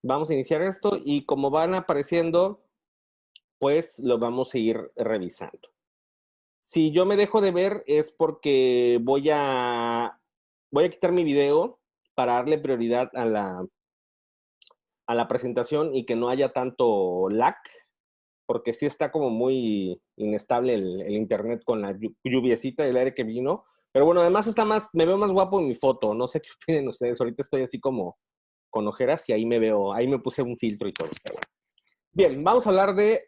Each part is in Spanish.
Vamos a iniciar esto y como van apareciendo, pues lo vamos a ir revisando. Si yo me dejo de ver es porque voy a quitar mi video para darle prioridad a la presentación y que no haya tanto lag, porque sí está como muy inestable el internet con la lluviecita del aire que vino. Pero bueno, además me veo más guapo en mi foto. No sé qué opinen ustedes. Ahorita estoy así como con ojeras y ahí me veo, ahí me puse un filtro y todo. Pero bueno. Bien, vamos a hablar de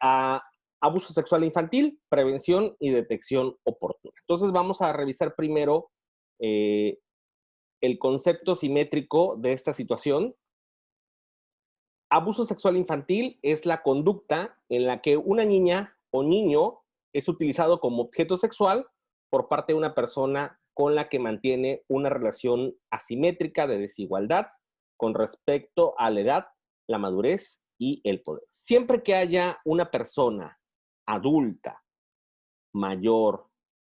abuso sexual infantil, prevención y detección oportuna. Entonces vamos a revisar primero eh, el concepto simétrico de esta situación. Abuso sexual infantil es la conducta en la que una niña o niño es utilizado como objeto sexual por parte de una persona con la que mantiene una relación asimétrica de desigualdad con respecto a la edad, la madurez y el poder. Siempre que haya una persona adulta, mayor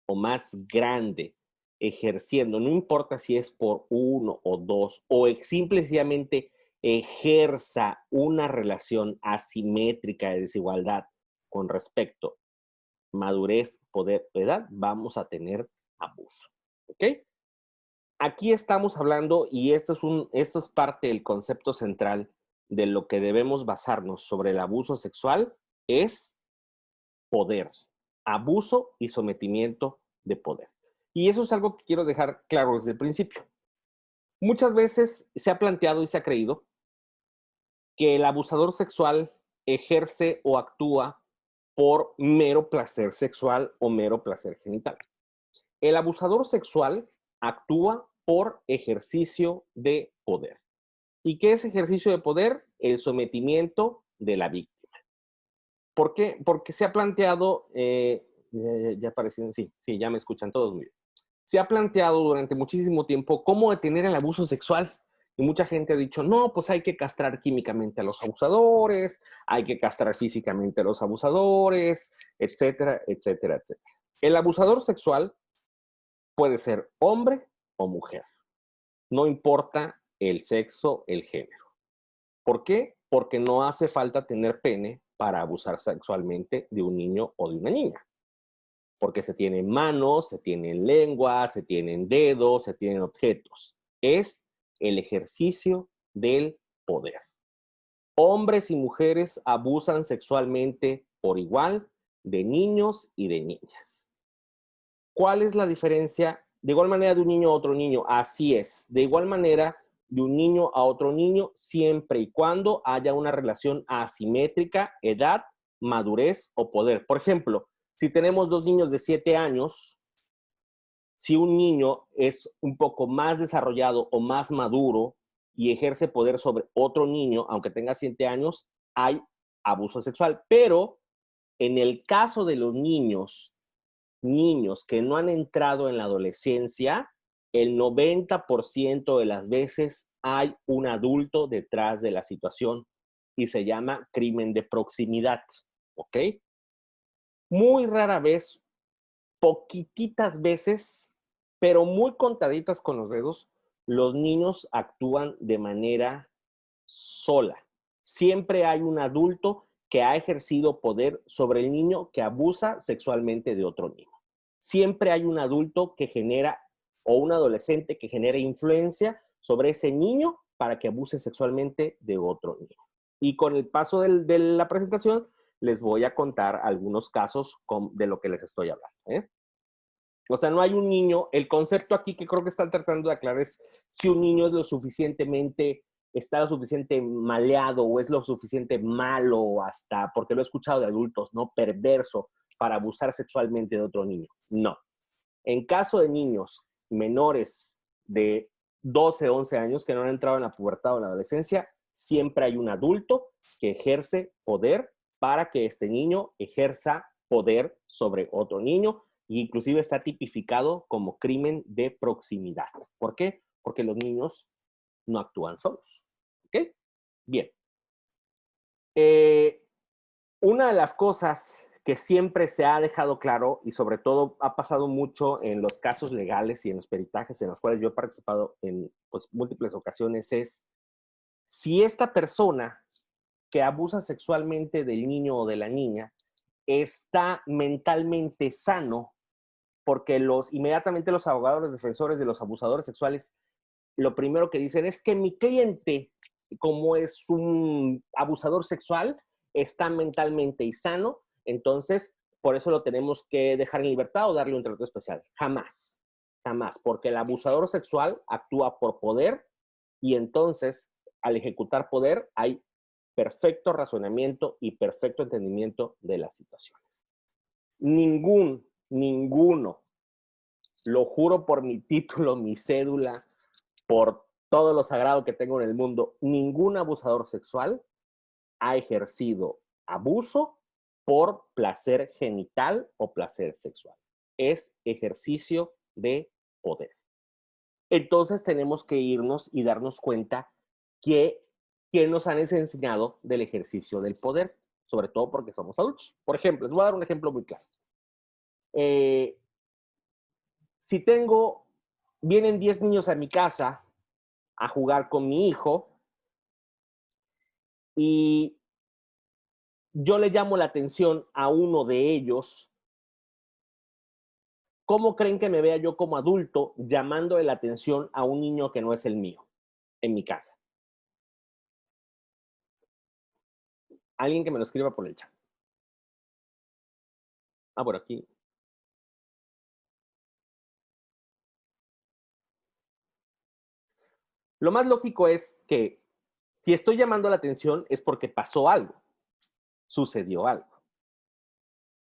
o más grande ejerciendo, no importa si es por uno o dos, o simplemente ejerza una relación asimétrica de desigualdad con respecto a madurez, poder, edad, vamos a tener abuso. ¿Ok? Aquí estamos hablando, y esto es parte del concepto central de lo que debemos basarnos sobre el abuso sexual, es poder, abuso y sometimiento de poder. Y eso es algo que quiero dejar claro desde el principio. Muchas veces se ha planteado y se ha creído que el abusador sexual ejerce o actúa por mero placer sexual o mero placer genital. El abusador sexual actúa por ejercicio de poder. ¿Y qué es ejercicio de poder? El sometimiento de la víctima. ¿Por qué? Porque se ha planteado, ya aparecieron, sí, sí, ya me escuchan todos muy bien. Se ha planteado durante muchísimo tiempo cómo detener el abuso sexual. Y mucha gente ha dicho, no, pues hay que castrar químicamente a los abusadores, hay que castrar físicamente a los abusadores, etcétera, etcétera, etcétera. El abusador sexual puede ser hombre o mujer, no importa el sexo, el género. ¿Por qué? Porque no hace falta tener pene para abusar sexualmente de un niño o de una niña. Porque se tienen manos, se tienen lengua, se tienen dedos, se tienen objetos. Es el ejercicio del poder. Hombres y mujeres abusan sexualmente por igual de niños y de niñas. ¿Cuál es la diferencia? De igual manera de un niño a otro niño, así es. De igual manera de un niño a otro niño, siempre y cuando haya una relación asimétrica, edad, madurez o poder. Por ejemplo, si tenemos dos niños de 7 años, si un niño es un poco más desarrollado o más maduro y ejerce poder sobre otro niño, aunque tenga 7 años, hay abuso sexual. Pero en el caso de los niños que no han entrado en la adolescencia, el 90% de las veces hay un adulto detrás de la situación y se llama crimen de proximidad, ¿ok? Muy rara vez, poquititas veces, pero muy contaditas con los dedos, los niños actúan de manera sola. Siempre hay un adulto que ha ejercido poder sobre el niño que abusa sexualmente de otro niño. Siempre hay un adulto que genera, o un adolescente que genera influencia sobre ese niño para que abuse sexualmente de otro niño. Y con el paso de la presentación, les voy a contar algunos casos de lo que les estoy hablando. O sea, no hay un niño, el concepto aquí que creo que están tratando de aclarar es si un niño es está lo suficiente maleado o es lo suficiente malo hasta, porque lo he escuchado de adultos, ¿no? Perverso para abusar sexualmente de otro niño. No. En caso de niños menores de 12, 11 años que no han entrado en la pubertad o en la adolescencia, siempre hay un adulto que ejerce poder para que este niño ejerza poder sobre otro niño e inclusive está tipificado como crimen de proximidad. ¿Por qué? Porque los niños no actúan solos. ¿Ok? Bien. Eh, una de las cosas que siempre se ha dejado claro y sobre todo ha pasado mucho en los casos legales y en los peritajes en los cuales yo he participado en pues, múltiples ocasiones es Si esta persona que abusa sexualmente del niño o de la niña está mentalmente sano, porque inmediatamente los abogados, los defensores de los abusadores sexuales, lo primero que dicen es que mi cliente, como es un abusador sexual, está mentalmente sano, entonces por eso lo tenemos que dejar en libertad o darle un trato especial. Jamás, jamás, porque el abusador sexual actúa por poder y entonces al ejecutar poder hay perfecto razonamiento y perfecto entendimiento de las situaciones. Ninguno, lo juro por mi título, mi cédula, por todo lo sagrado que tengo en el mundo, ningún abusador sexual ha ejercido abuso por placer genital o placer sexual. Es ejercicio de poder. Entonces tenemos que irnos y darnos cuenta que nos han enseñado del ejercicio del poder, sobre todo porque somos adultos. Por ejemplo, les voy a dar un ejemplo muy claro. Si vienen 10 niños a mi casa a jugar con mi hijo y yo le llamo la atención a uno de ellos, ¿cómo creen que me vea yo como adulto llamándole la atención a un niño que no es el mío en mi casa? Alguien que me lo escriba por el chat. Por aquí. Lo más lógico es que si estoy llamando la atención es porque pasó algo, sucedió algo.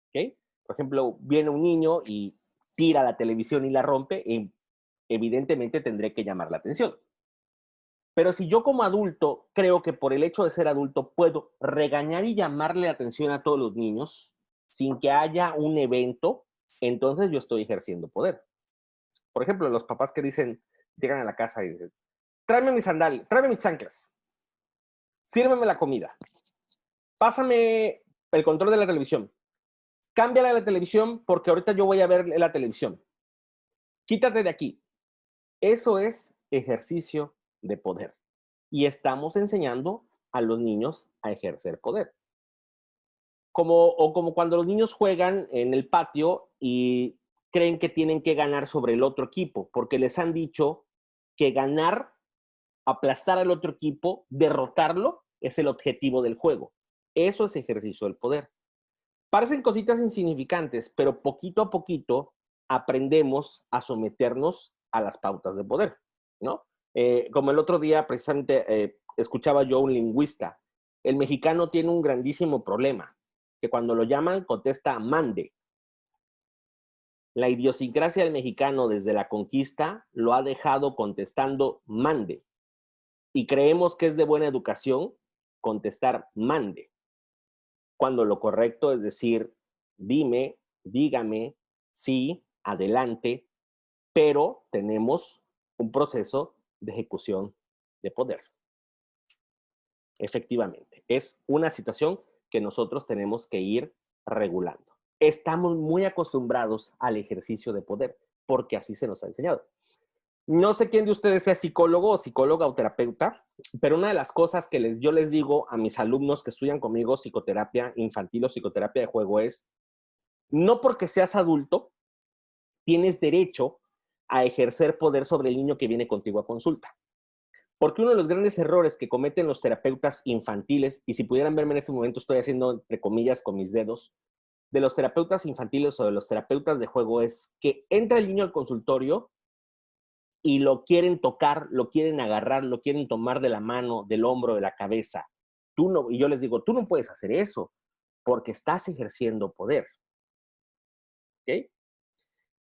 ¿Ok? Por ejemplo, viene un niño y tira la televisión y la rompe, y evidentemente tendré que llamar la atención. Pero si yo como adulto creo que por el hecho de ser adulto puedo regañar y llamarle la atención a todos los niños sin que haya un evento, entonces yo estoy ejerciendo poder. Por ejemplo, los papás que llegan a la casa y dicen, tráeme mis sandalias, tráeme mis chanclas, sírveme la comida, pásame el control de la televisión, cámbiale la televisión porque ahorita yo voy a ver la televisión, quítate de aquí. Eso es ejercicio de poder. Y estamos enseñando a los niños a ejercer poder. Como cuando los niños juegan en el patio y creen que tienen que ganar sobre el otro equipo, porque les han dicho que ganar, aplastar al otro equipo, derrotarlo, es el objetivo del juego. Eso es ejercicio del poder. Parecen cositas insignificantes, pero poquito a poquito aprendemos a someternos a las pautas de poder, ¿no? Como el otro día, precisamente, escuchaba yo a un lingüista. El mexicano tiene un grandísimo problema, que cuando lo llaman contesta mande. La idiosincrasia del mexicano desde la conquista lo ha dejado contestando mande. Y creemos que es de buena educación contestar mande, cuando lo correcto es decir, dime, dígame, sí, adelante, pero tenemos un proceso de ejecución de poder. Efectivamente, es una situación que nosotros tenemos que ir regulando. Estamos muy acostumbrados al ejercicio de poder, porque así se nos ha enseñado. No sé quién de ustedes sea psicólogo o psicóloga o terapeuta, pero una de las cosas que yo les digo a mis alumnos que estudian conmigo psicoterapia infantil o psicoterapia de juego es, no porque seas adulto, tienes derecho a ejercer poder sobre el niño que viene contigo a consulta. Porque uno de los grandes errores que cometen los terapeutas infantiles, y si pudieran verme en este momento estoy haciendo entre comillas con mis dedos, de los terapeutas infantiles o de los terapeutas de juego es que entra el niño al consultorio y lo quieren tocar, lo quieren agarrar, lo quieren tomar de la mano, del hombro, de la cabeza. Y yo les digo, tú no puedes hacer eso porque estás ejerciendo poder. ¿Ok?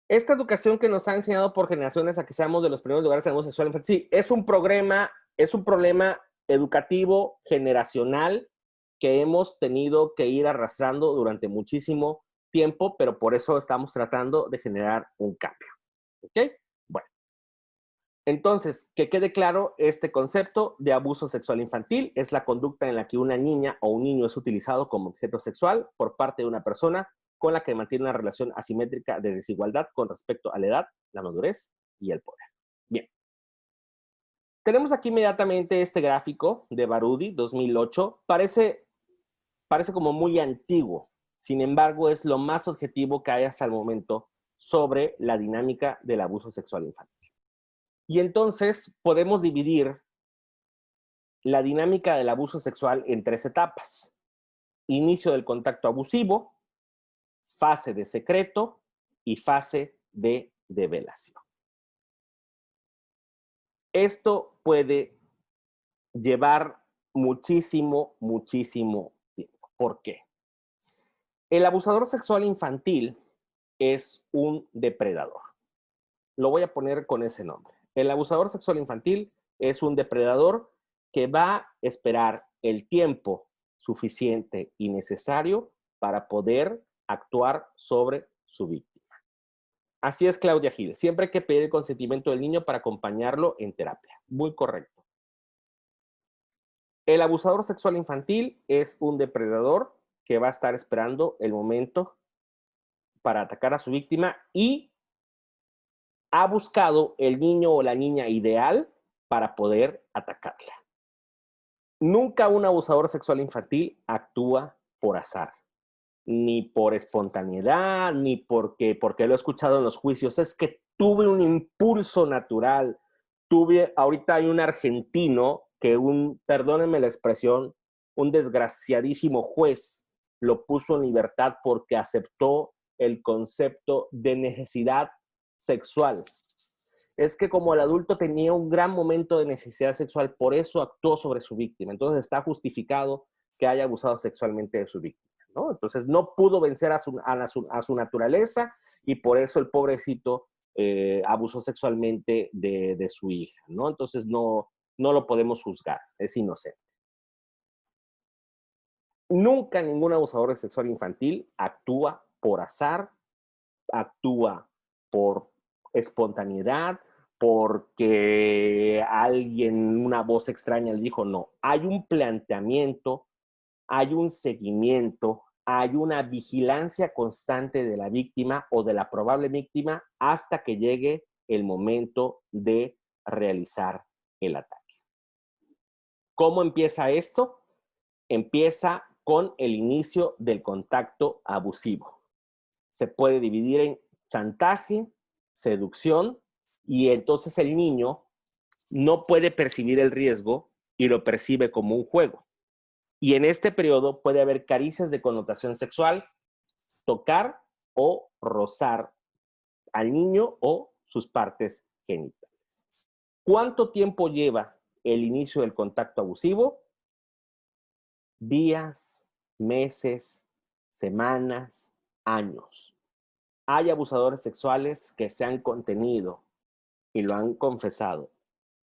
Esta educación que nos ha enseñado por generaciones a que seamos de los primeros lugares en el abuso sexual infantil, sí, es un problema educativo generacional que hemos tenido que ir arrastrando durante muchísimo tiempo, pero por eso estamos tratando de generar un cambio. ¿Ok? Bueno, entonces, que quede claro, este concepto de abuso sexual infantil es la conducta en la que una niña o un niño es utilizado como objeto sexual por parte de una persona con la que mantiene una relación asimétrica de desigualdad con respecto a la edad, la madurez y el poder. Bien. Tenemos aquí inmediatamente este gráfico de Barudi, 2008. Parece como muy antiguo. Sin embargo, es lo más objetivo que hay hasta el momento sobre la dinámica del abuso sexual infantil. Y entonces podemos dividir la dinámica del abuso sexual en 3 etapas. Inicio del contacto abusivo, fase de secreto y fase de develación. Esto puede llevar muchísimo tiempo. ¿Por qué? El abusador sexual infantil es un depredador. Lo voy a poner con ese nombre. El abusador sexual infantil es un depredador que va a esperar el tiempo suficiente y necesario para poder actuar sobre su víctima. Así es, Claudia Gil. Siempre hay que pedir el consentimiento del niño para acompañarlo en terapia. Muy correcto. El abusador sexual infantil es un depredador que va a estar esperando el momento para atacar a su víctima y ha buscado el niño o la niña ideal para poder atacarla. Nunca un abusador sexual infantil actúa por azar, ni por espontaneidad, ni porque lo he escuchado en los juicios. Es que tuve un impulso natural. Ahorita hay un argentino que perdónenme la expresión, un desgraciadísimo juez lo puso en libertad porque aceptó el concepto de necesidad sexual. Es que como el adulto tenía un gran momento de necesidad sexual, por eso actuó sobre su víctima. Entonces está justificado que haya abusado sexualmente de su víctima, ¿no? Entonces no pudo vencer a su naturaleza y por eso el pobrecito abusó sexualmente de su hija, ¿no? Entonces no lo podemos juzgar, es inocente. Nunca ningún abusador sexual infantil actúa por azar, actúa por espontaneidad, porque alguien, una voz extraña le dijo. No, hay un planteamiento, hay un seguimiento, hay una vigilancia constante de la víctima o de la probable víctima hasta que llegue el momento de realizar el ataque. ¿Cómo empieza esto? Empieza con el inicio del contacto abusivo. Se puede dividir en chantaje, seducción, y entonces el niño no puede percibir el riesgo y lo percibe como un juego. Y en este periodo puede haber caricias de connotación sexual, tocar o rozar al niño o sus partes genitales. ¿Cuánto tiempo lleva el inicio del contacto abusivo? Días, meses, semanas, años. Hay abusadores sexuales que se han contenido y lo han confesado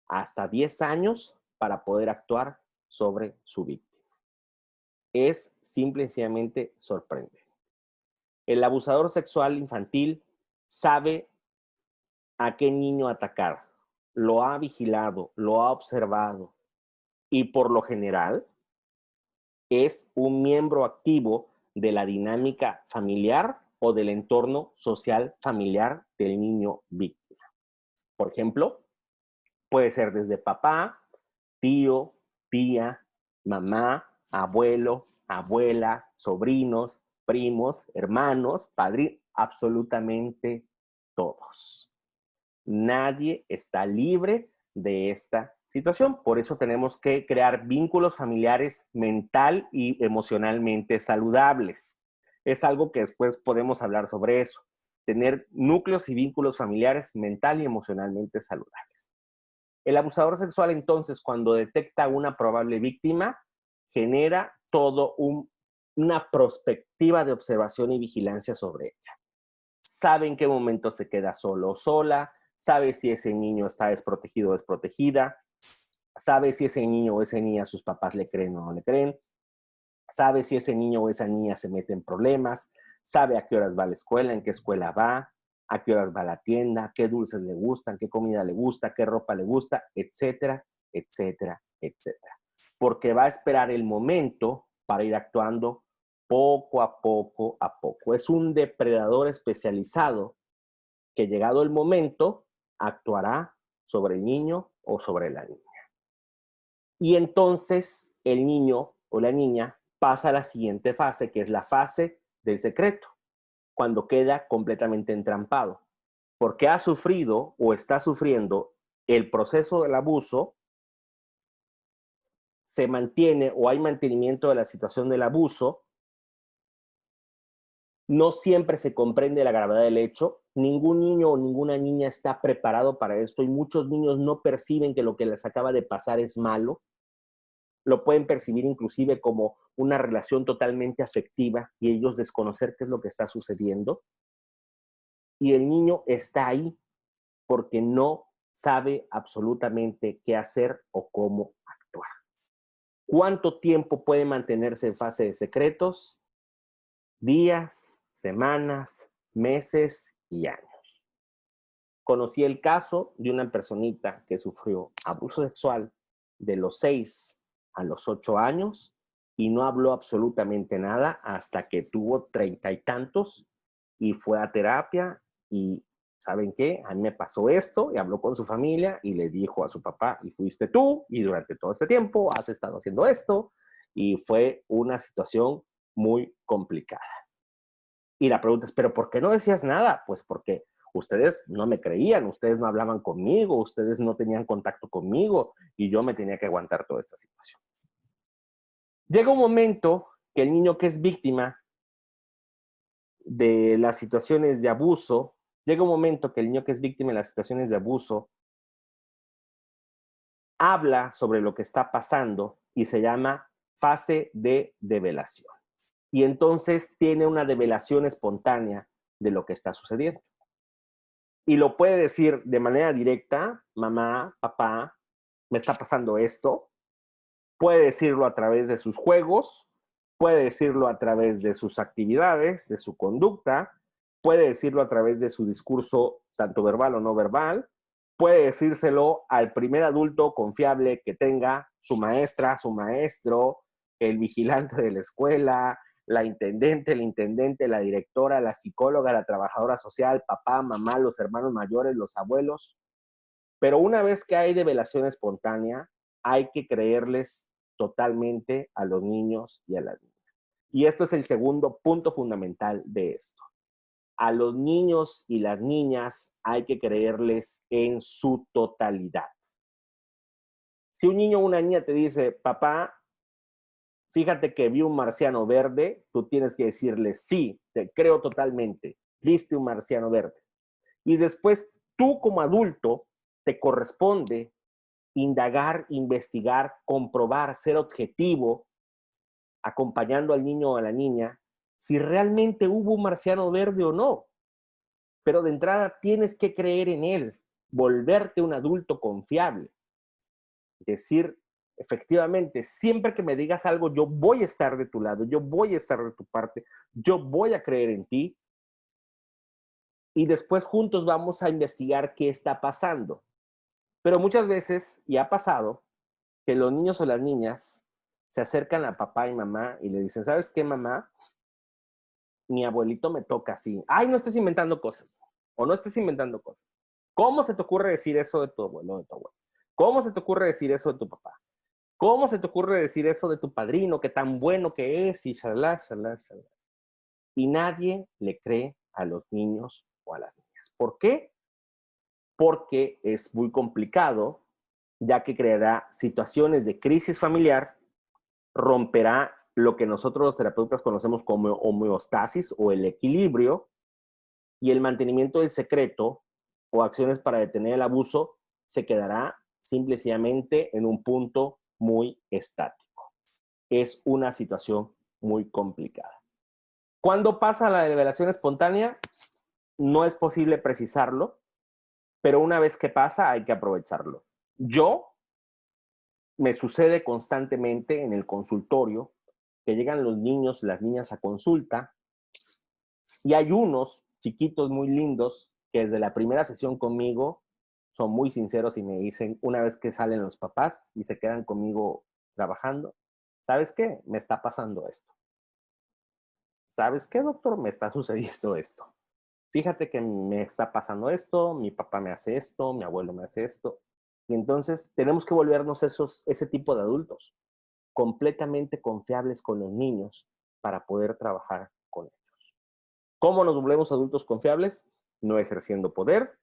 hasta 10 años para poder actuar sobre su víctima. Es simple y sencillamente sorprendente. El abusador sexual infantil sabe a qué niño atacar, lo ha vigilado, lo ha observado y por lo general es un miembro activo de la dinámica familiar o del entorno social familiar del niño víctima. Por ejemplo, puede ser desde papá, tío, tía, mamá, abuelo, abuela, sobrinos, primos, hermanos, padrinos, absolutamente todos. Nadie está libre de esta situación. Por eso tenemos que crear vínculos familiares mental y emocionalmente saludables. Es algo que después podemos hablar sobre eso. Tener núcleos y vínculos familiares mental y emocionalmente saludables. El abusador sexual, entonces, cuando detecta una probable víctima, genera una perspectiva de observación y vigilancia sobre ella. Sabe en qué momento se queda solo o sola, sabe si ese niño está desprotegido o desprotegida, sabe si ese niño o esa niña sus papás le creen o no le creen, sabe si ese niño o esa niña se mete en problemas, sabe a qué horas va a la escuela, en qué escuela va, a qué horas va a la tienda, qué dulces le gustan, qué comida le gusta, qué ropa le gusta, etcétera, etcétera, etcétera. Porque va a esperar el momento para ir actuando poco a poco a poco. Es un depredador especializado que llegado el momento actuará sobre el niño o sobre la niña. Y entonces el niño o la niña pasa a la siguiente fase, que es la fase del secreto, cuando queda completamente entrampado, porque ha sufrido o está sufriendo el proceso del abuso, se mantiene o hay mantenimiento de la situación del abuso, no siempre se comprende la gravedad del hecho, ningún niño o ninguna niña está preparado para esto y muchos niños no perciben que lo que les acaba de pasar es malo, lo pueden percibir inclusive como una relación totalmente afectiva y ellos desconocer qué es lo que está sucediendo. Y el niño está ahí porque no sabe absolutamente qué hacer o cómo actuar. ¿Cuánto tiempo puede mantenerse en fase de secretos? Días, semanas, meses y años. Conocí el caso de una personita que sufrió abuso sexual de los 6 a los 8 años y no habló absolutamente nada hasta que tuvo 30 y tantos y fue a terapia y ¿saben qué? A mí me pasó esto y habló con su familia y le dijo a su papá, y fuiste tú y durante todo este tiempo has estado haciendo esto y fue una situación muy complicada. Y la pregunta es, ¿pero por qué no decías nada? Pues porque ustedes no me creían, ustedes no hablaban conmigo, ustedes no tenían contacto conmigo y yo me tenía que aguantar toda esta situación. Llega un momento que el niño que es víctima de las situaciones de abuso, llega un momento que el niño que es víctima de las situaciones de abuso habla sobre lo que está pasando y se llama fase de develación. Y entonces tiene una develación espontánea de lo que está sucediendo. Y lo puede decir de manera directa, mamá, papá, me está pasando esto. Puede decirlo a través de sus juegos, puede decirlo a través de sus actividades, de su conducta, puede decirlo a través de su discurso, tanto verbal o no verbal, puede decírselo al primer adulto confiable que tenga, su maestra, su maestro, el vigilante de la escuela, la intendente, el intendente, la directora, la psicóloga, la trabajadora social, papá, mamá, los hermanos mayores, los abuelos. Pero una vez que hay develación espontánea, hay que creerles totalmente a los niños y a las niñas. Y esto es el segundo punto fundamental de esto. A los niños y las niñas hay que creerles en su totalidad. Si un niño o una niña te dice, papá, fíjate que vi un marciano verde, tú tienes que decirle, sí, te creo totalmente, viste un marciano verde. Y después tú como adulto te corresponde indagar, investigar, comprobar, ser objetivo, acompañando al niño o a la niña, si realmente hubo un marciano verde o no. Pero de entrada tienes que creer en él, volverte un adulto confiable. Decir, efectivamente, siempre que me digas algo, yo voy a estar de tu lado, yo voy a estar de tu parte, yo voy a creer en ti. Y después juntos vamos a investigar qué está pasando. Pero muchas veces, y ha pasado, que los niños o las niñas se acercan a papá y mamá y le dicen, ¿sabes qué, mamá? Mi abuelito me toca así. Ay, no estés inventando cosas. O no estés inventando cosas. ¿Cómo se te ocurre decir eso de tu abuelo, de tu abuelo? ¿Cómo se te ocurre decir eso de tu papá? ¿Cómo se te ocurre decir eso de tu padrino, que tan bueno que es? Y shalá, shalá, shalá. Y nadie le cree a los niños o a las niñas. ¿Por qué? Porque es muy complicado, ya que creará situaciones de crisis familiar, romperá lo que nosotros los terapeutas conocemos como homeostasis o el equilibrio, y el mantenimiento del secreto o acciones para detener el abuso se quedará simplemente en un punto muy estático. Es una situación muy complicada. ¿Cuándo pasa la revelación espontánea? No es posible precisarlo, pero una vez que pasa hay que aprovecharlo. Yo me sucede constantemente en el consultorio que llegan los niños, las niñas a consulta y hay unos chiquitos muy lindos que desde la primera sesión conmigo son muy sinceros y me dicen una vez que salen los papás y se quedan conmigo trabajando, ¿sabes qué? Me está pasando esto. ¿Sabes qué, doctor? Me está sucediendo esto. Fíjate que me está pasando esto, mi papá me hace esto, mi abuelo me hace esto. Y entonces tenemos que volvernos ese tipo de adultos, completamente confiables con los niños para poder trabajar con ellos. ¿Cómo nos volvemos adultos confiables? No ejerciendo poder,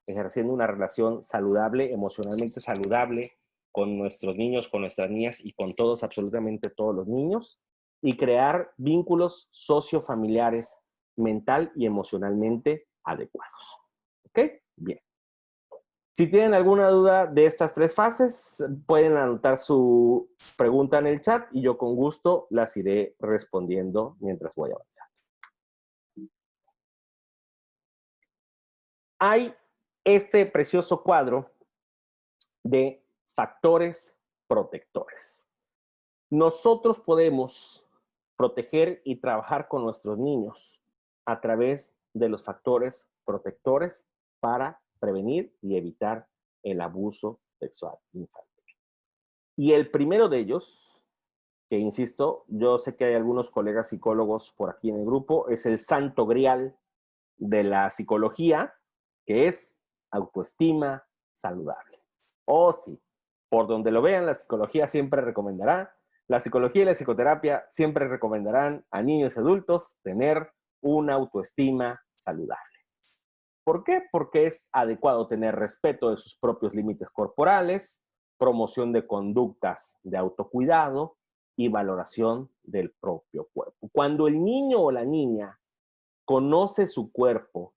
ejerciendo una relación saludable, emocionalmente saludable con nuestros niños, con nuestras niñas y con todos, absolutamente todos los niños, y crear vínculos sociofamiliares mental y emocionalmente adecuados. ¿Ok? Bien. Si tienen alguna duda de estas 3 fases, pueden anotar su pregunta en el chat y yo con gusto las iré respondiendo mientras voy avanzando. Hay este precioso cuadro de factores protectores. Nosotros podemos proteger y trabajar con nuestros niños a través de los factores protectores para prevenir y evitar el abuso sexual infantil. Y el primero de ellos, que insisto, yo sé que hay algunos colegas psicólogos por aquí en el grupo, es el santo grial de la psicología, que es autoestima saludable. Oh, sí, por donde lo vean, la psicología siempre recomendará, la psicología y la psicoterapia siempre recomendarán a niños y adultos tener una autoestima saludable. ¿Por qué? Porque es adecuado tener respeto de sus propios límites corporales, promoción de conductas de autocuidado y valoración del propio cuerpo. Cuando el niño o la niña conoce su cuerpo,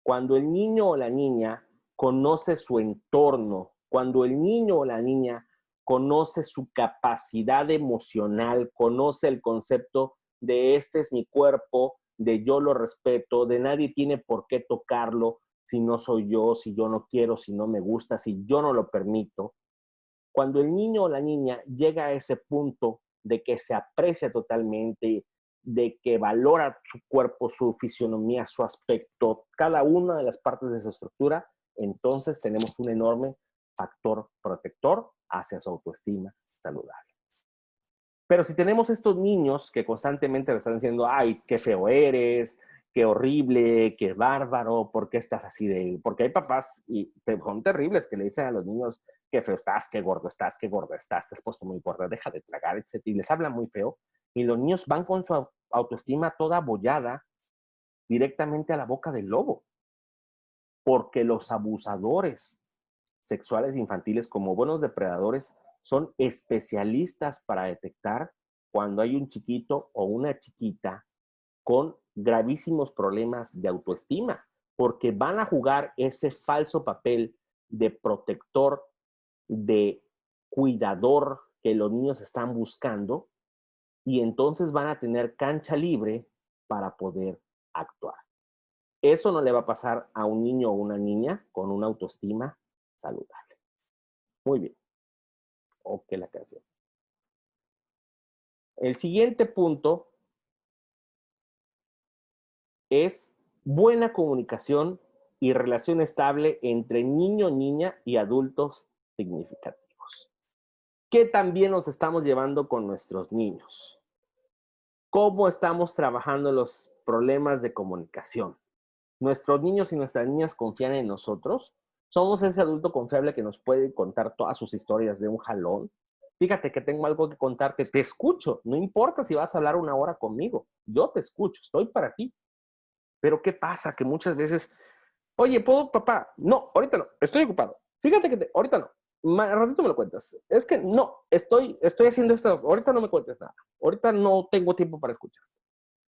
cuando el niño o la niña conoce su entorno, cuando el niño o la niña conoce su capacidad emocional, conoce el concepto de este es mi cuerpo, de yo lo respeto, de nadie tiene por qué tocarlo si no soy yo, si yo no quiero, si no me gusta, si yo no lo permito. Cuando el niño o la niña llega a ese punto de que se aprecia totalmente, de que valora su cuerpo, su fisionomía, su aspecto, cada una de las partes de su estructura, entonces tenemos un enorme factor protector hacia su autoestima saludable. Pero si tenemos estos niños que constantemente le están diciendo, ay, qué feo eres, qué horrible, qué bárbaro, ¿por qué estás así de...? Porque hay papás y son terribles que le dicen a los niños, qué feo estás, qué gordo estás, qué gorda estás, te has puesto muy gorda, deja de tragar, etc. Y les hablan muy feo. Y los niños van con su autoestima toda abollada directamente a la boca del lobo. Porque los abusadores sexuales infantiles, como buenos depredadores, son especialistas para detectar cuando hay un chiquito o una chiquita con gravísimos problemas de autoestima, porque van a jugar ese falso papel de protector, de cuidador que los niños están buscando, y entonces van a tener cancha libre para poder actuar. Eso no le va a pasar a un niño o una niña con una autoestima saludable. Muy bien. Ok, la canción. El siguiente punto es buena comunicación y relación estable entre niño, niña y adultos significativos. ¿Qué también nos estamos llevando con nuestros niños? ¿Cómo estamos trabajando los problemas de comunicación? ¿Nuestros niños y nuestras niñas confían en nosotros? ¿Somos ese adulto confiable que nos puede contar todas sus historias de un jalón? Fíjate que tengo algo que contarte, te escucho, no importa si vas a hablar 1 hora conmigo, yo te escucho, estoy para ti. Pero ¿qué pasa? Que muchas veces, oye, ¿puedo, papá? No, ahorita no, estoy ocupado. Fíjate que ahorita no, más ratito me lo cuentas. Es que no, estoy haciendo esto, ahorita no me cuentes nada, ahorita no tengo tiempo para escuchar.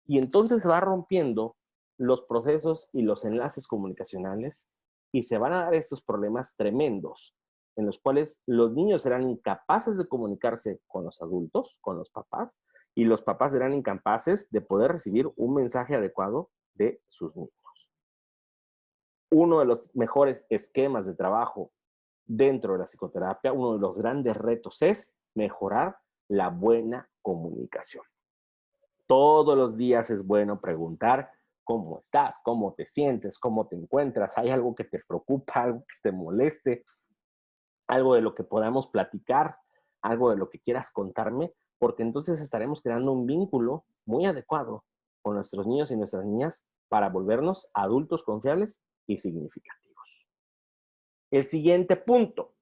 Y entonces se va rompiendo los procesos y los enlaces comunicacionales y se van a dar estos problemas tremendos en los cuales los niños serán incapaces de comunicarse con los adultos, con los papás, y los papás serán incapaces de poder recibir un mensaje adecuado de sus niños. Uno de los mejores esquemas de trabajo dentro de la psicoterapia, uno de los grandes retos es mejorar la buena comunicación. Todos los días es bueno preguntar cómo estás, cómo te sientes, cómo te encuentras, hay algo que te preocupa, algo que te moleste, algo de lo que podamos platicar, algo de lo que quieras contarme, porque entonces estaremos creando un vínculo muy adecuado con nuestros niños y nuestras niñas para volvernos adultos confiables y significativos. El siguiente punto,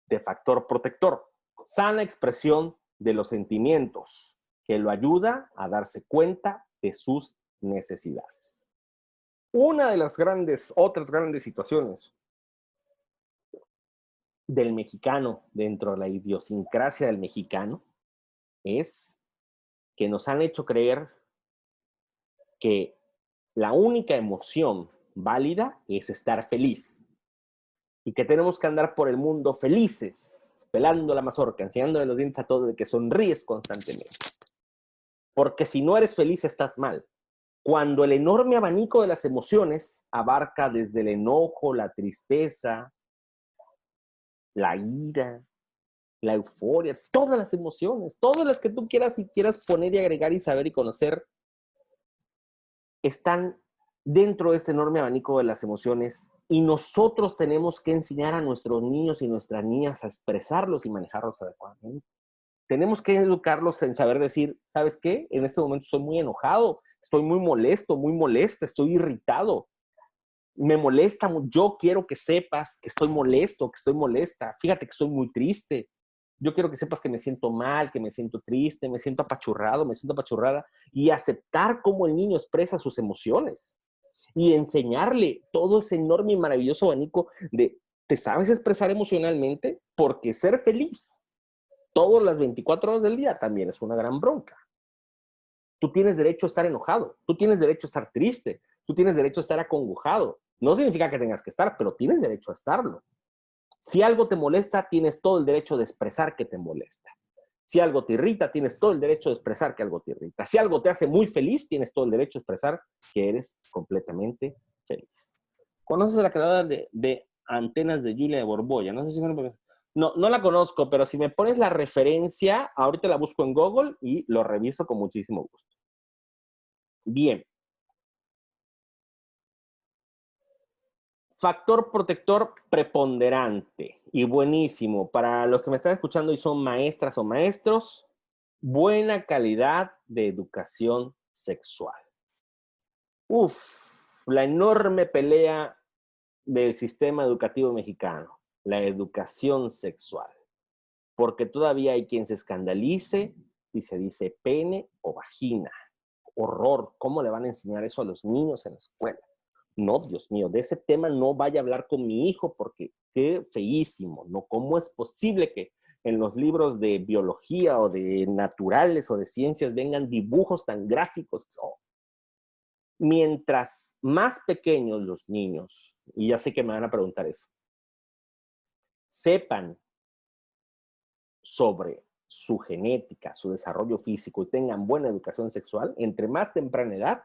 de factor protector. Sana expresión de los sentimientos, que lo ayuda a darse cuenta de sus necesidades. Una de las otras grandes situaciones del mexicano, dentro de la idiosincrasia del mexicano, es que nos han hecho creer que la única emoción válida es estar feliz y que tenemos que andar por el mundo felices, pelando la mazorca, enseñándole los dientes a todos de que sonríes constantemente. Porque si no eres feliz, estás mal. Cuando el enorme abanico de las emociones abarca desde el enojo, la tristeza, la ira, la euforia, todas las emociones, todas las que tú quieras y quieras poner y agregar y saber y conocer, están dentro de este enorme abanico de las emociones y nosotros tenemos que enseñar a nuestros niños y nuestras niñas a expresarlos y manejarlos adecuadamente. Tenemos que educarlos en saber decir, ¿sabes qué? En este momento estoy muy enojado, estoy muy molesto, muy molesta, estoy irritado, me molesta, yo quiero que sepas que estoy molesto, que estoy molesta, fíjate que estoy muy triste, yo quiero que sepas que me siento mal, que me siento triste, me siento apachurrado, me siento apachurrada, y aceptar cómo el niño expresa sus emociones y enseñarle todo ese enorme y maravilloso abanico de, ¿te sabes expresar emocionalmente? Porque ser feliz todas las 24 horas del día también es una gran bronca. Tú tienes derecho a estar enojado, tú tienes derecho a estar triste, tú tienes derecho a estar acongojado. No significa que tengas que estar, pero tienes derecho a estarlo. Si algo te molesta, tienes todo el derecho de expresar que te molesta. Si algo te irrita, tienes todo el derecho de expresar que algo te irrita. Si algo te hace muy feliz, tienes todo el derecho de expresar que eres completamente feliz. ¿Conoces a la creadora de Antenas de Julia de Borbolla? No sé si no la conozco, pero si me pones la referencia, ahorita la busco en Google y lo reviso con muchísimo gusto. Bien. Factor protector preponderante y buenísimo. Para los que me están escuchando y son maestras o maestros, buena calidad de educación sexual. La enorme pelea del sistema educativo mexicano, la educación sexual. Porque todavía hay quien se escandalice y se dice pene o vagina. Horror, ¿cómo le van a enseñar eso a los niños en la escuela? No, Dios mío, de ese tema no vaya a hablar con mi hijo porque qué feísimo, ¿no? ¿Cómo es posible que en los libros de biología o de naturales o de ciencias vengan dibujos tan gráficos? No. Mientras más pequeños los niños, y ya sé que me van a preguntar eso, sepan sobre su genética, su desarrollo físico y tengan buena educación sexual, entre más temprana edad,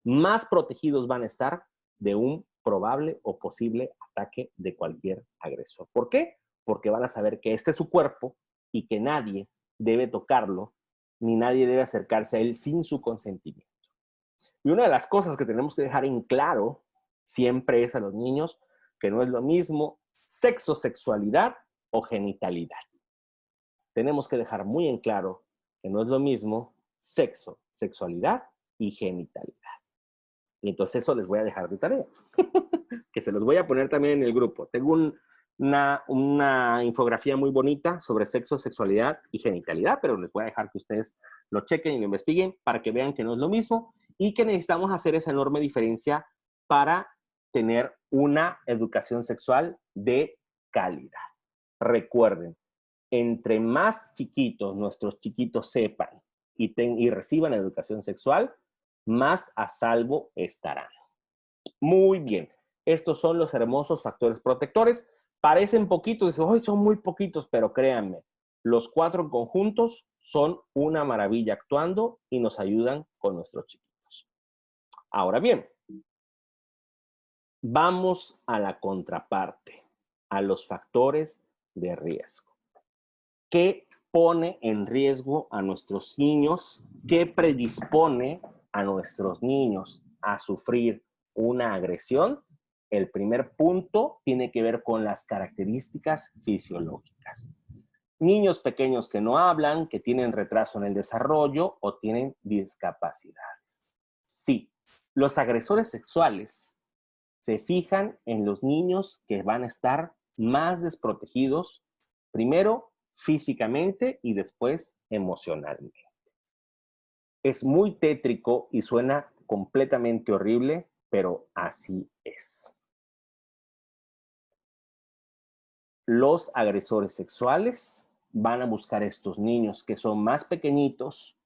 más protegidos van a estar de un probable o posible ataque de cualquier agresor. ¿Por qué? Porque van a saber que este es su cuerpo y que nadie debe tocarlo, ni nadie debe acercarse a él sin su consentimiento. Y una de las cosas que tenemos que dejar en claro siempre es a los niños que no es lo mismo sexo, sexualidad o genitalidad. Tenemos que dejar muy en claro que no es lo mismo sexo, sexualidad y genitalidad. Y entonces eso les voy a dejar de tarea, que se los voy a poner también en el grupo. Tengo una infografía muy bonita sobre sexo, sexualidad y genitalidad, pero les voy a dejar que ustedes lo chequen y lo investiguen para que vean que no es lo mismo y que necesitamos hacer esa enorme diferencia para tener una educación sexual de calidad. Recuerden, entre más chiquitos nuestros chiquitos sepan y reciban educación sexual, más a salvo estarán. Muy bien. Estos son los hermosos factores protectores. Parecen poquitos, dicen, hoy son muy poquitos, pero créanme, los 4 conjuntos son una maravilla actuando y nos ayudan con nuestros chiquitos. Ahora bien, vamos a la contraparte, a los factores de riesgo. ¿Qué pone en riesgo a nuestros niños? ¿Qué predispone a nuestros niños a sufrir una agresión? El primer punto tiene que ver con las características fisiológicas. Niños pequeños que no hablan, que tienen retraso en el desarrollo o tienen discapacidades. Sí, los agresores sexuales se fijan en los niños que van a estar más desprotegidos Primero físicamente y después emocionalmente. Es muy tétrico y suena completamente horrible, pero así es. Los agresores sexuales van a buscar a estos niños que son más pequeñitos,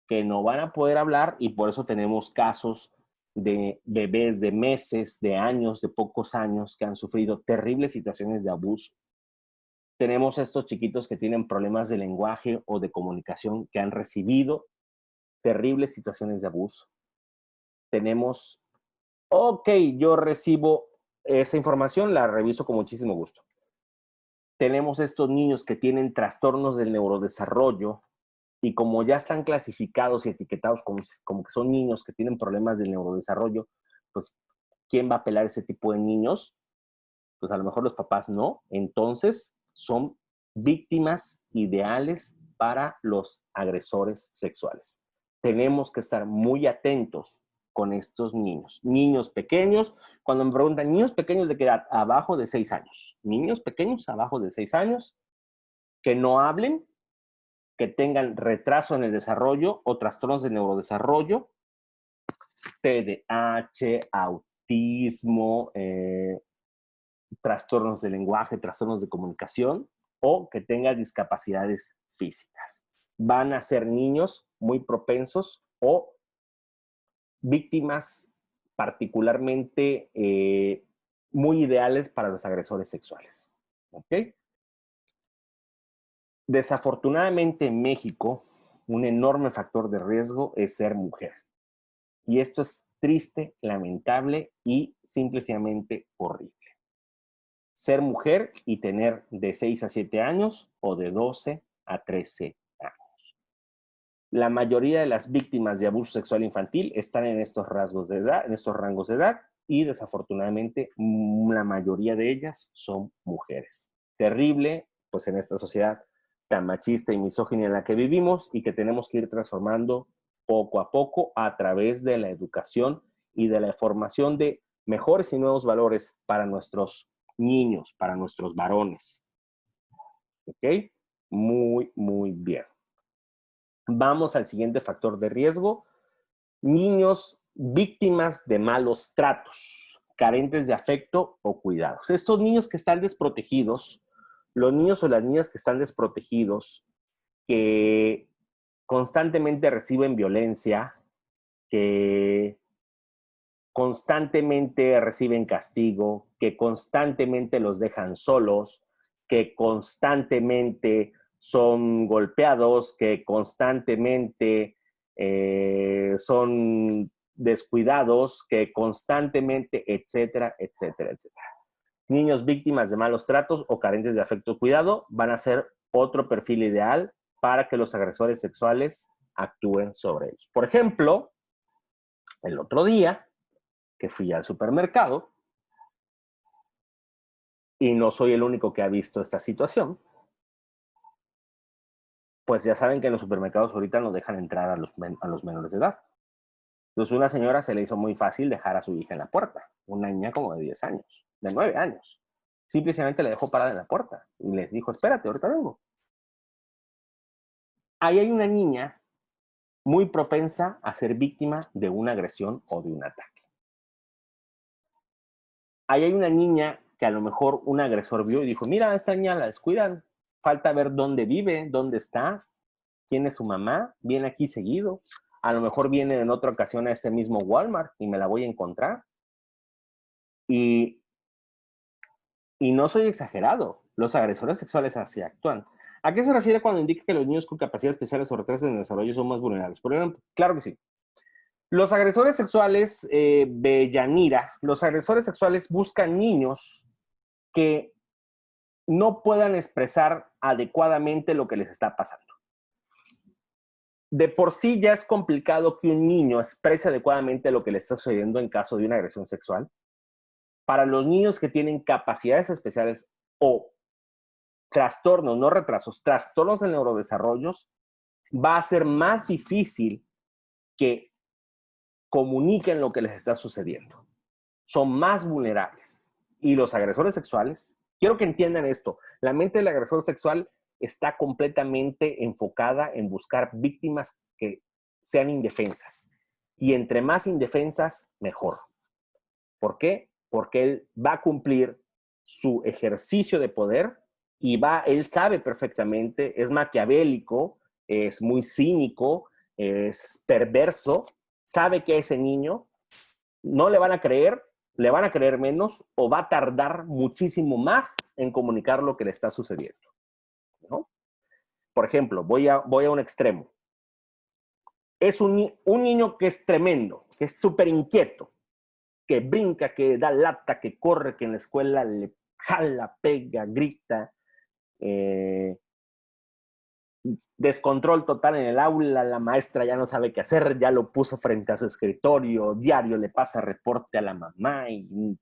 que no van a poder hablar, y por eso tenemos casos de bebés de meses, de años, de pocos años, que han sufrido terribles situaciones de abuso. Tenemos estos chiquitos que tienen problemas de lenguaje o de comunicación, que han recibido terribles situaciones de abuso. Tenemos, ok, yo recibo esa información, la reviso con muchísimo gusto. Tenemos estos niños que tienen trastornos del neurodesarrollo, y como ya están clasificados y etiquetados como que son niños que tienen problemas del neurodesarrollo, pues, ¿quién va a apelar a ese tipo de niños? Pues a lo mejor los papás no. Entonces, son víctimas ideales para los agresores sexuales. Tenemos que estar muy atentos con estos niños. Niños pequeños, cuando me preguntan, ¿niños pequeños de qué edad? Abajo de 6 años. Niños pequeños abajo de 6 años que no hablen, que tengan retraso en el desarrollo o trastornos de neurodesarrollo, TDAH, autismo, trastornos de lenguaje, trastornos de comunicación, o que tengan discapacidades físicas. Van a ser niños muy propensos o víctimas particularmente muy ideales para los agresores sexuales. ¿Ok? Desafortunadamente en México, un enorme factor de riesgo es ser mujer. Y esto es triste, lamentable y simplemente horrible. Ser mujer y tener de 6 a 7 años o de 12 a 13 años. La mayoría de las víctimas de abuso sexual infantil están en estos rasgos de edad, en estos rangos de edad, y desafortunadamente la mayoría de ellas son mujeres. Terrible, pues en esta sociedad tan machista y misógina en la que vivimos y que tenemos que ir transformando poco a poco a través de la educación y de la formación de mejores y nuevos valores para nuestros niños, para nuestros varones. ¿Ok? Muy, muy bien. Vamos al siguiente factor de riesgo. Niños víctimas de malos tratos, carentes de afecto o cuidados. Estos niños que están desprotegidos, los niños o las niñas que están desprotegidos, que constantemente reciben violencia, que constantemente reciben castigo, que constantemente los dejan solos, que constantemente son golpeados, que constantemente son descuidados, que constantemente, etcétera, etcétera, etcétera. Niños víctimas de malos tratos o carentes de afecto y cuidado van a ser otro perfil ideal para que los agresores sexuales actúen sobre ellos. Por ejemplo, el otro día que fui al supermercado, y no soy el único que ha visto esta situación, pues ya saben que en los supermercados ahorita no dejan entrar a los menores de edad. Entonces una señora se le hizo muy fácil dejar a su hija en la puerta, una niña como de 10 años, de 9 años. Simplemente la dejó parada en la puerta y les dijo, espérate, ahorita vengo. Ahí hay una niña muy propensa a ser víctima de una agresión o de un ataque. Ahí hay una niña que a lo mejor un agresor vio y dijo, mira, a esta niña la descuidan, falta ver dónde vive, dónde está, quién es su mamá, viene aquí seguido, a lo mejor viene en otra ocasión a este mismo Walmart y me la voy a encontrar. Y, y no soy exagerado, los agresores sexuales así actúan. ¿A qué se refiere cuando indica que los niños con capacidades especiales o retrasos en el desarrollo son más vulnerables? Por ejemplo, claro que sí. Los agresores sexuales, Yanira, los agresores sexuales buscan niños que no puedan expresar adecuadamente lo que les está pasando. De por sí ya es complicado que un niño exprese adecuadamente lo que le está sucediendo en caso de una agresión sexual. Para los niños que tienen capacidades especiales o trastornos, no retrasos, trastornos de neurodesarrollo, va a ser más difícil que comuniquen lo que les está sucediendo. Son más vulnerables. Y los agresores sexuales Quiero que entiendan esto. La mente del agresor sexual está completamente enfocada en buscar víctimas que sean indefensas. Y entre más indefensas, mejor. ¿Por qué? Porque él va a cumplir su ejercicio de poder y él sabe perfectamente, es maquiavélico, es muy cínico, es perverso, sabe que ese niño no le van a creer, le van a creer menos o va a tardar muchísimo más en comunicar lo que le está sucediendo, ¿no? Por ejemplo, voy a un extremo. Es un niño que es tremendo, que es súper inquieto, que brinca, que da lata, que corre, que en la escuela le jala, pega, grita, descontrol total en el aula, la maestra ya no sabe qué hacer, ya lo puso frente a su escritorio, diario le pasa reporte a la mamá y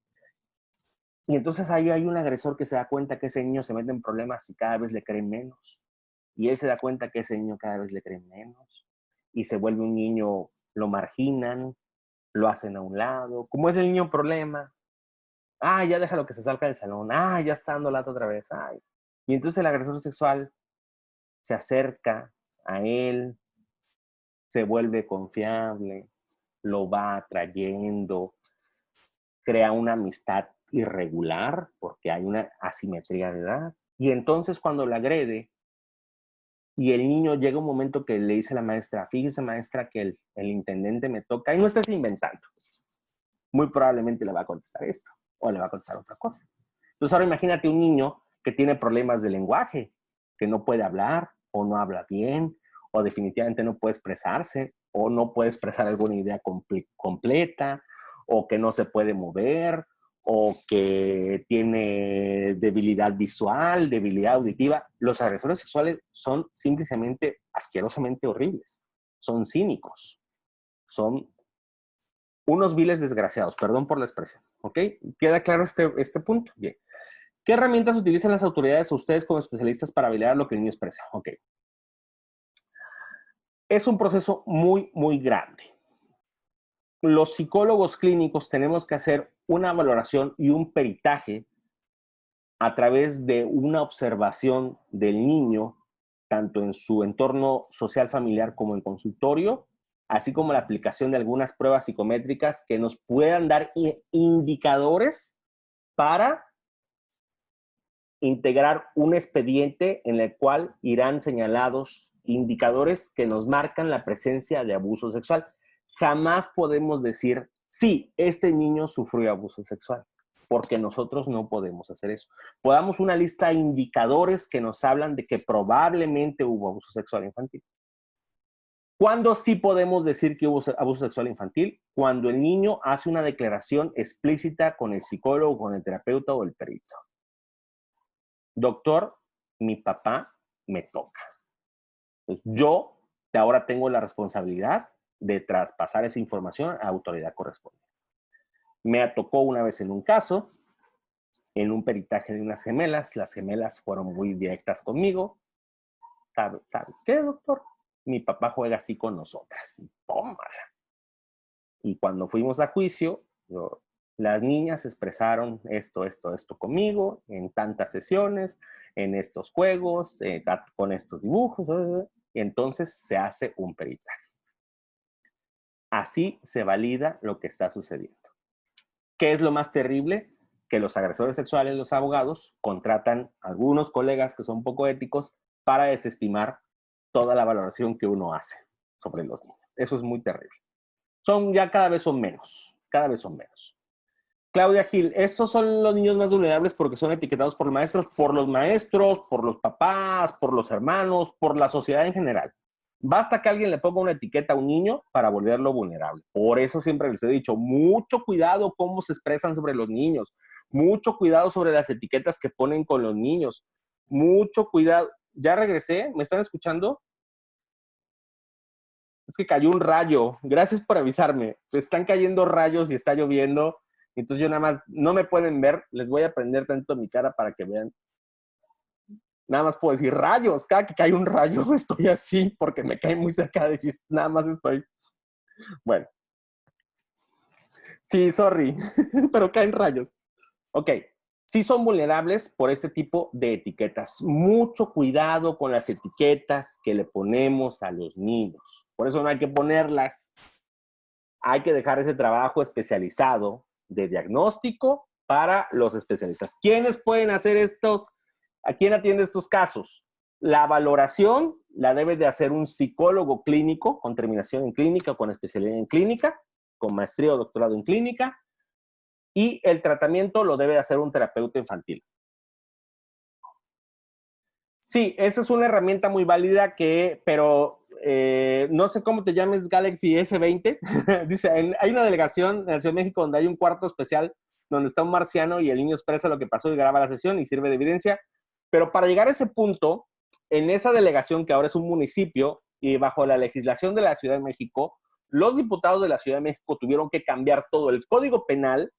entonces ahí hay un agresor que se da cuenta que ese niño se mete en problemas y cada vez le creen menos. Y él se da cuenta que ese niño cada vez le creen menos. Y se vuelve un niño, lo marginan, lo hacen a un lado. Como es el niño problema, ya déjalo que se salga del salón, ya está dando lata otra vez, ay. Y entonces el agresor sexual se acerca a él, se vuelve confiable, lo va atrayendo, crea una amistad irregular porque hay una asimetría de edad. Y entonces cuando lo agrede y el niño llega un momento que le dice a la maestra, fíjese maestra que el intendente me toca y no estés inventando. Muy probablemente le va a contestar esto o le va a contestar otra cosa. Entonces ahora imagínate un niño que tiene problemas de lenguaje, que no puede hablar o no habla bien o definitivamente no puede expresarse o no puede expresar alguna idea completa o que no se puede mover o que tiene debilidad visual, debilidad auditiva. Los agresores sexuales son simplemente asquerosamente horribles, son cínicos, son unos viles desgraciados, perdón por la expresión, ¿ok? ¿Queda claro este punto? Bien. ¿Qué herramientas utilizan las autoridades o ustedes como especialistas para validar lo que el niño expresa? Ok. Es un proceso muy, muy grande. Los psicólogos clínicos tenemos que hacer una valoración y un peritaje a través de una observación del niño, tanto en su entorno social familiar como en consultorio, así como la aplicación de algunas pruebas psicométricas que nos puedan dar indicadores para integrar un expediente en el cual irán señalados indicadores que nos marcan la presencia de abuso sexual. Jamás podemos decir, sí, este niño sufrió abuso sexual, porque nosotros no podemos hacer eso. Podamos una lista de indicadores que nos hablan de que probablemente hubo abuso sexual infantil. ¿Cuándo sí podemos decir que hubo abuso sexual infantil? Cuando el niño hace una declaración explícita con el psicólogo, con el terapeuta o el perito. Doctor, mi papá me toca. Yo ahora tengo la responsabilidad de traspasar esa información a la autoridad correspondiente. Me tocó una vez en un caso, en un peritaje de unas gemelas. Las gemelas fueron muy directas conmigo. ¿Sabes qué, doctor? Mi papá juega así con nosotras. Tómala. Y cuando fuimos a juicio, las niñas expresaron esto conmigo en tantas sesiones, en estos juegos, con estos dibujos, y entonces se hace un peritaje. Así se valida lo que está sucediendo. ¿Qué es lo más terrible? Que los agresores sexuales, los abogados, contratan a algunos colegas que son poco éticos para desestimar toda la valoración que uno hace sobre los niños. Eso es muy terrible. Cada vez son menos, cada vez son menos. Claudia Gil, estos son los niños más vulnerables porque son etiquetados por los maestros, por los papás, por los hermanos, por la sociedad en general. Basta que alguien le ponga una etiqueta a un niño para volverlo vulnerable. Por eso siempre les he dicho, mucho cuidado cómo se expresan sobre los niños, mucho cuidado sobre las etiquetas que ponen con los niños, mucho cuidado. ¿Ya regresé? ¿Me están escuchando? Es que cayó un rayo. Gracias por avisarme. Están cayendo rayos y está lloviendo. Entonces yo nada más, no me pueden ver. Les voy a prender tanto mi cara para que vean. Nada más puedo decir rayos. Cada que cae un rayo estoy así porque me cae muy cerca de aquí. Nada más estoy. Bueno. Sí, sorry. Pero caen rayos. Ok. Sí son vulnerables por este tipo de etiquetas. Mucho cuidado con las etiquetas que le ponemos a los niños. Por eso no hay que ponerlas. Hay que dejar ese trabajo especializado de diagnóstico para los especialistas. ¿Quiénes pueden hacer estos? ¿A quién atiende estos casos? La valoración la debe de hacer un psicólogo clínico con terminación en clínica o con especialidad en clínica, con maestría o doctorado en clínica, y el tratamiento lo debe de hacer un terapeuta infantil. Sí, esa es una herramienta muy válida pero no sé cómo te llames Galaxy S20. Dice, hay una delegación en la Ciudad de México donde hay un cuarto especial donde está un marciano y el niño expresa lo que pasó y graba la sesión y sirve de evidencia. Pero para llegar a ese punto, en esa delegación que ahora es un municipio y bajo la legislación de la Ciudad de México, los diputados de la Ciudad de México tuvieron que cambiar todo el código penal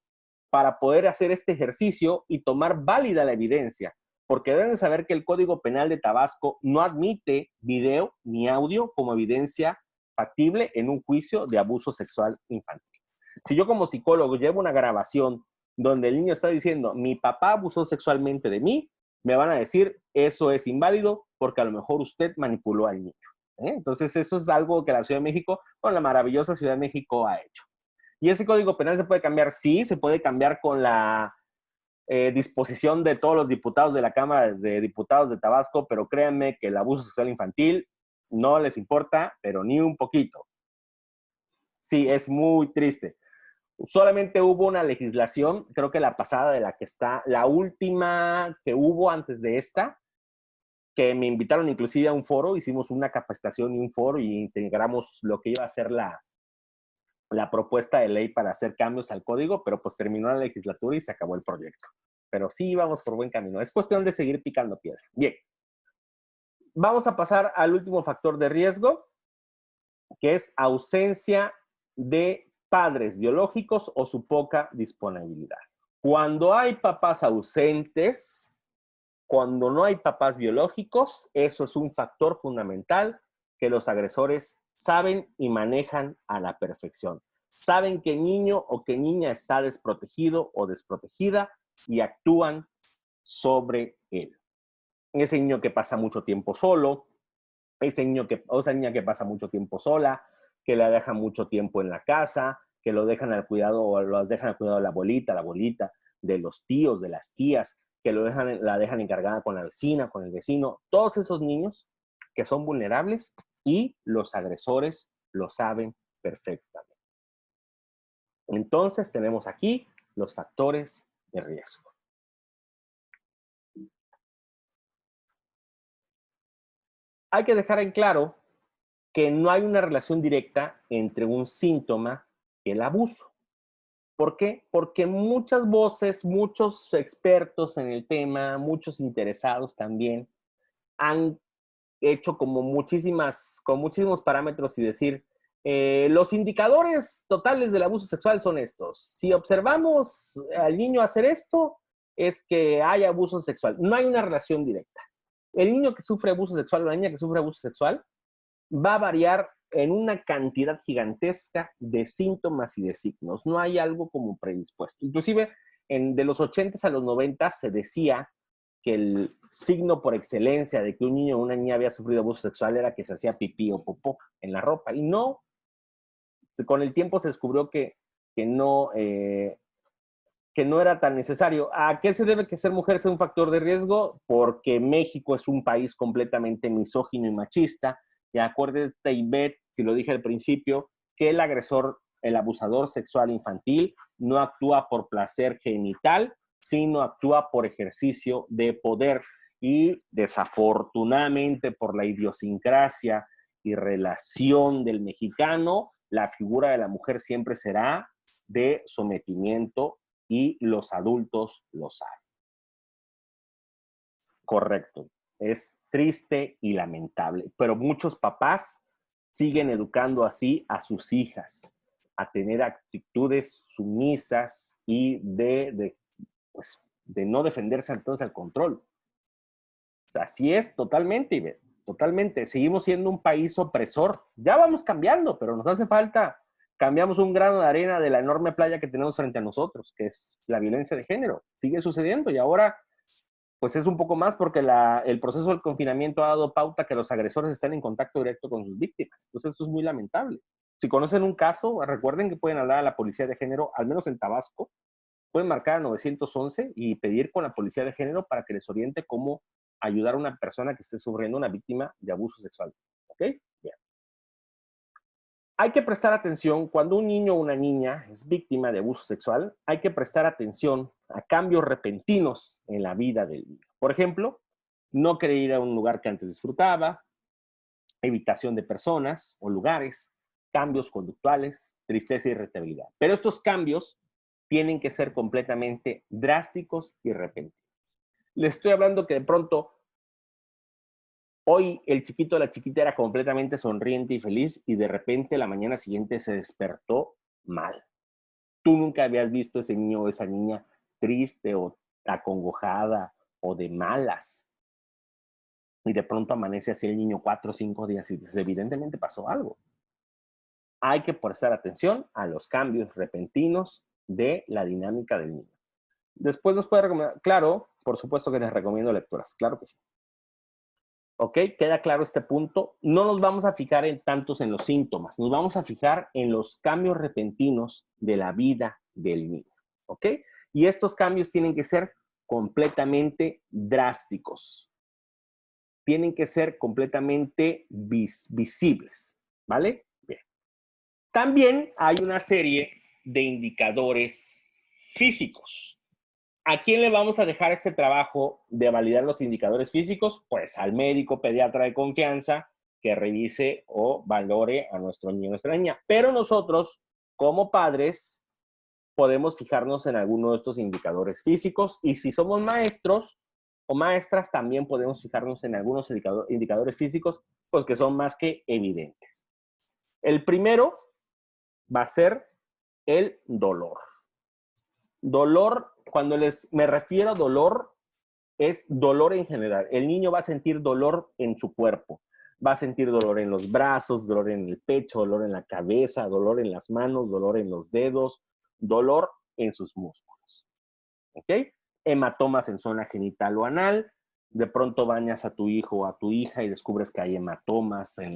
para poder hacer este ejercicio y tomar válida la evidencia, porque deben de saber que el Código Penal de Tabasco no admite video ni audio como evidencia factible en un juicio de abuso sexual infantil. Si yo como psicólogo llevo una grabación donde el niño está diciendo, mi papá abusó sexualmente de mí, me van a decir, eso es inválido porque a lo mejor usted manipuló al niño. Entonces eso es algo que la Ciudad de México, la maravillosa Ciudad de México ha hecho. ¿Y ese código penal se puede cambiar? Sí, se puede cambiar con la disposición de todos los diputados de la Cámara de Diputados de Tabasco, pero créanme que el abuso sexual infantil no les importa, pero ni un poquito. Sí, es muy triste. Solamente hubo una legislación, creo que la pasada de la que está, la última que hubo antes de esta, que me invitaron inclusive a un foro, hicimos una capacitación y un foro y integramos lo que iba a ser la propuesta de ley para hacer cambios al código, pero pues terminó la legislatura y se acabó el proyecto. Pero sí vamos por buen camino. Es cuestión de seguir picando piedra. Bien. Vamos a pasar al último factor de riesgo, que es ausencia de padres biológicos o su poca disponibilidad. Cuando hay papás ausentes, cuando no hay papás biológicos, eso es un factor fundamental que los agresores saben y manejan a la perfección. Saben qué niño o qué niña está desprotegido o desprotegida y actúan sobre él. Ese niño que pasa mucho tiempo solo, esa niña que pasa mucho tiempo sola, que la deja mucho tiempo en la casa, que lo dejan al cuidado o los dejan al cuidado de la abuelita, de los tíos, de las tías, que la dejan encargada con la vecina, con el vecino. Todos esos niños que son vulnerables y los agresores lo saben perfectamente. Entonces tenemos aquí los factores de riesgo. Hay que dejar en claro que no hay una relación directa entre un síntoma y el abuso. ¿Por qué? Porque muchas voces, muchos expertos en el tema, muchos interesados también, han hecho como con muchísimos parámetros y decir, los indicadores totales del abuso sexual son estos. Si observamos al niño hacer esto, es que hay abuso sexual. No hay una relación directa. El niño que sufre abuso sexual o la niña que sufre abuso sexual va a variar en una cantidad gigantesca de síntomas y de signos. No hay algo como predispuesto. Inclusive, de los 80 a los 90 se decía que el signo por excelencia de que un niño o una niña había sufrido abuso sexual era que se hacía pipí o popó en la ropa. Y no, con el tiempo se descubrió que no era tan necesario. ¿A qué se debe que ser mujer sea un factor de riesgo? Porque México es un país completamente misógino y machista. Y acuérdate, Ivette, que lo dije al principio, que el agresor, el abusador sexual infantil, no actúa por placer genital, sino actúa por ejercicio de poder. Y desafortunadamente, por la idiosincrasia y relación del mexicano, la figura de la mujer siempre será de sometimiento y los adultos lo saben. Correcto. Es triste y lamentable, pero muchos papás siguen educando así a sus hijas, a tener actitudes sumisas y pues, de no defenderse entonces al control. O sea, así es totalmente, totalmente. Seguimos siendo un país opresor. Ya vamos cambiando, pero nos hace falta Cambiamos un grano de arena de la enorme playa que tenemos frente a nosotros, que es la violencia de género. Sigue sucediendo y ahora pues es un poco más porque el proceso del confinamiento ha dado pauta que los agresores están en contacto directo con sus víctimas. Entonces esto es muy lamentable. Si conocen un caso, recuerden que pueden hablar a la policía de género, al menos en Tabasco, pueden marcar a 911 y pedir con la policía de género para que les oriente cómo ayudar a una persona que esté sufriendo una víctima de abuso sexual. ¿Ok? Bien. Hay que prestar atención cuando un niño o una niña es víctima de abuso sexual, hay que prestar atención a cambios repentinos en la vida del niño. Por ejemplo, no querer ir a un lugar que antes disfrutaba, evitación de personas o lugares, cambios conductuales, tristeza y irritabilidad. Pero estos cambios tienen que ser completamente drásticos y repentinos. Les estoy hablando que de pronto hoy el chiquito o la chiquita era completamente sonriente y feliz y de repente la mañana siguiente se despertó mal. Tú nunca habías visto ese niño o esa niña triste o acongojada o de malas. Y de pronto amanece así el niño 4 o 5 días y dices, evidentemente pasó algo. Hay que prestar atención a los cambios repentinos de la dinámica del niño. Después nos puede recomendar, claro, por supuesto que les recomiendo lecturas, claro que sí. ¿Ok? ¿Queda claro este punto? No nos vamos a fijar en tantos en los síntomas, nos vamos a fijar en los cambios repentinos de la vida del niño. ¿Ok? Y estos cambios tienen que ser completamente drásticos. Tienen que ser completamente visibles. ¿Vale? Bien. También hay una serie de indicadores físicos. ¿A quién le vamos a dejar este trabajo de validar los indicadores físicos? Pues al médico pediatra de confianza que revise o valore a nuestro niño o nuestra niña. Pero nosotros, como padres, podemos fijarnos en alguno de estos indicadores físicos y si somos maestros o maestras, también podemos fijarnos en algunos indicadores físicos, pues que son más que evidentes. El primero va a ser el dolor. Dolor, cuando me refiero a dolor, es dolor en general. El niño va a sentir dolor en su cuerpo. Va a sentir dolor en los brazos, dolor en el pecho, dolor en la cabeza, dolor en las manos, dolor en los dedos, dolor en sus músculos. ¿Ok? Hematomas en zona genital o anal. De pronto bañas a tu hijo o a tu hija y descubres que hay hematomas en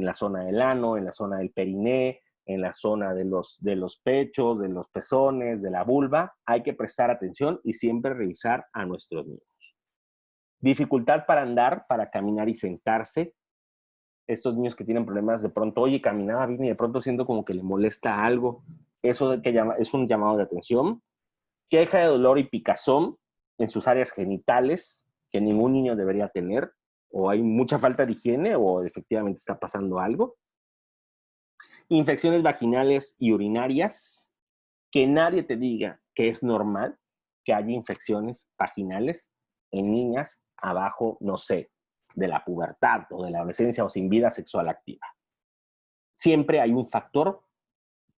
la zona del ano, en la zona del periné, en la zona de los pechos, de los pezones, de la vulva. Hay que prestar atención y siempre revisar a nuestros niños. Dificultad para andar, para caminar y sentarse. Estos niños que tienen problemas de pronto, oye, caminaba bien y de pronto siento como que le molesta algo. Eso es un llamado de atención. Queja de dolor y picazón en sus áreas genitales, que ningún niño debería tener, o hay mucha falta de higiene, o efectivamente está pasando algo. Infecciones vaginales y urinarias, que nadie te diga que es normal que haya infecciones vaginales en niñas abajo, no sé, de la pubertad o de la adolescencia o sin vida sexual activa. Siempre hay un factor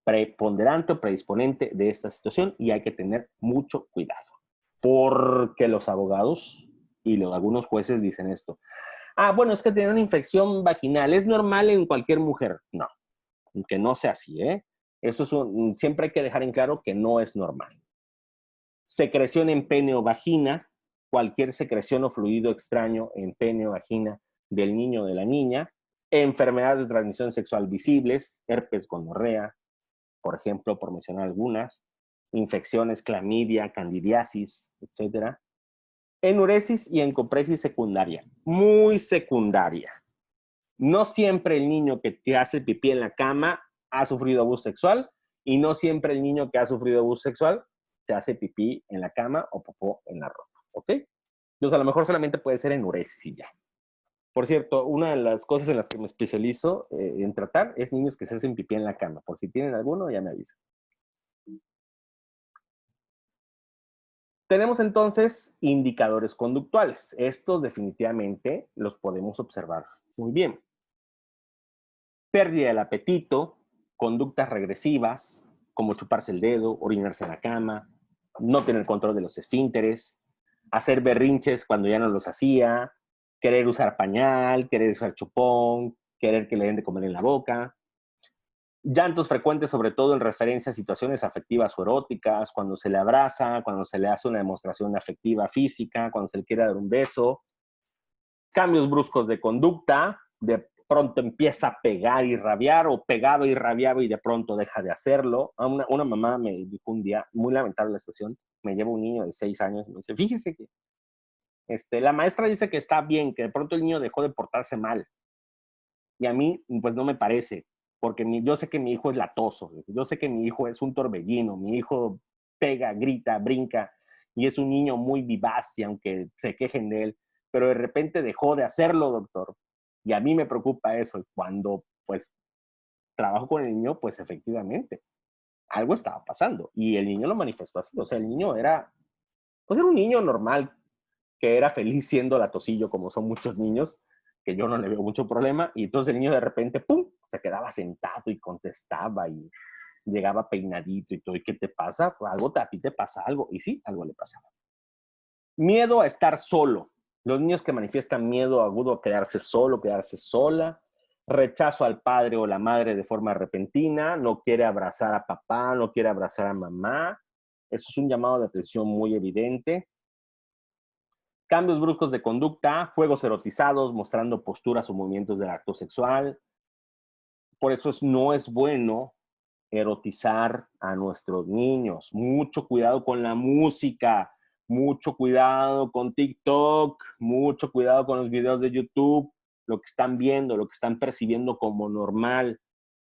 preponderante o predisponente de esta situación y hay que tener mucho cuidado. Porque los abogados y algunos jueces dicen esto. Ah, bueno, es que tener una infección vaginal es normal en cualquier mujer. No, que no sea así, ¿eh? Eso siempre hay que dejar en claro que no es normal. Secreción en pene o vagina, cualquier secreción o fluido extraño en pene o vagina del niño o de la niña, enfermedades de transmisión sexual visibles, herpes, gonorrea, por ejemplo, por mencionar algunas, infecciones, clamidia, candidiasis, etcétera. Enuresis y encopresis secundaria, muy secundaria. No siempre el niño que te hace pipí en la cama ha sufrido abuso sexual y no siempre el niño que ha sufrido abuso sexual se hace pipí en la cama o popó en la ropa, ¿ok? Entonces a lo mejor solamente puede ser enuresis y ya. Por cierto, una de las cosas en las que me especializo en tratar es niños que se hacen pipí en la cama. Por si tienen alguno, ya me avisan. Tenemos entonces indicadores conductuales. Estos definitivamente los podemos observar muy bien. Pérdida del apetito, conductas regresivas, como chuparse el dedo, orinarse en la cama, no tener control de los esfínteres, hacer berrinches cuando ya no los hacía, querer usar pañal, querer usar chupón, querer que le den de comer en la boca. Llantos frecuentes, sobre todo en referencia a situaciones afectivas o eróticas, cuando se le abraza, cuando se le hace una demostración afectiva física, cuando se le quiere dar un beso. Cambios bruscos de conducta, de pronto empieza a pegar y rabiar, o pegaba y rabiaba y de pronto deja de hacerlo. Una mamá me dijo un día, muy lamentable la situación, me lleva un niño de 6 años y me dice, fíjese que la maestra dice que está bien, que de pronto el niño dejó de portarse mal. Y a mí, pues no me parece, porque yo sé que mi hijo es latoso, yo sé que mi hijo es un torbellino, mi hijo pega, grita, brinca, y es un niño muy vivaz, y aunque se quejen de él, pero de repente dejó de hacerlo, doctor. Y a mí me preocupa eso. Cuando, pues, trabajo con el niño, pues efectivamente, algo estaba pasando. Y el niño lo manifestó así. O sea, el niño era, pues era un niño normal, que era feliz siendo latosillo, como son muchos niños, que yo no le veo mucho problema, y entonces el niño de repente, ¡pum!, se quedaba sentado y contestaba y llegaba peinadito y todo. ¿Y qué te pasa? Pues algo, a ti te pasa algo. Y sí, algo le pasaba. Miedo a estar solo. Los niños que manifiestan miedo agudo a quedarse solo, quedarse sola. Rechazo al padre o la madre de forma repentina. No quiere abrazar a papá, no quiere abrazar a mamá. Eso es un llamado de atención muy evidente. Cambios bruscos de conducta, juegos erotizados, mostrando posturas o movimientos del acto sexual. Por eso no es bueno erotizar a nuestros niños. Mucho cuidado con la música, mucho cuidado con TikTok, mucho cuidado con los videos de YouTube, lo que están viendo, lo que están percibiendo como normal.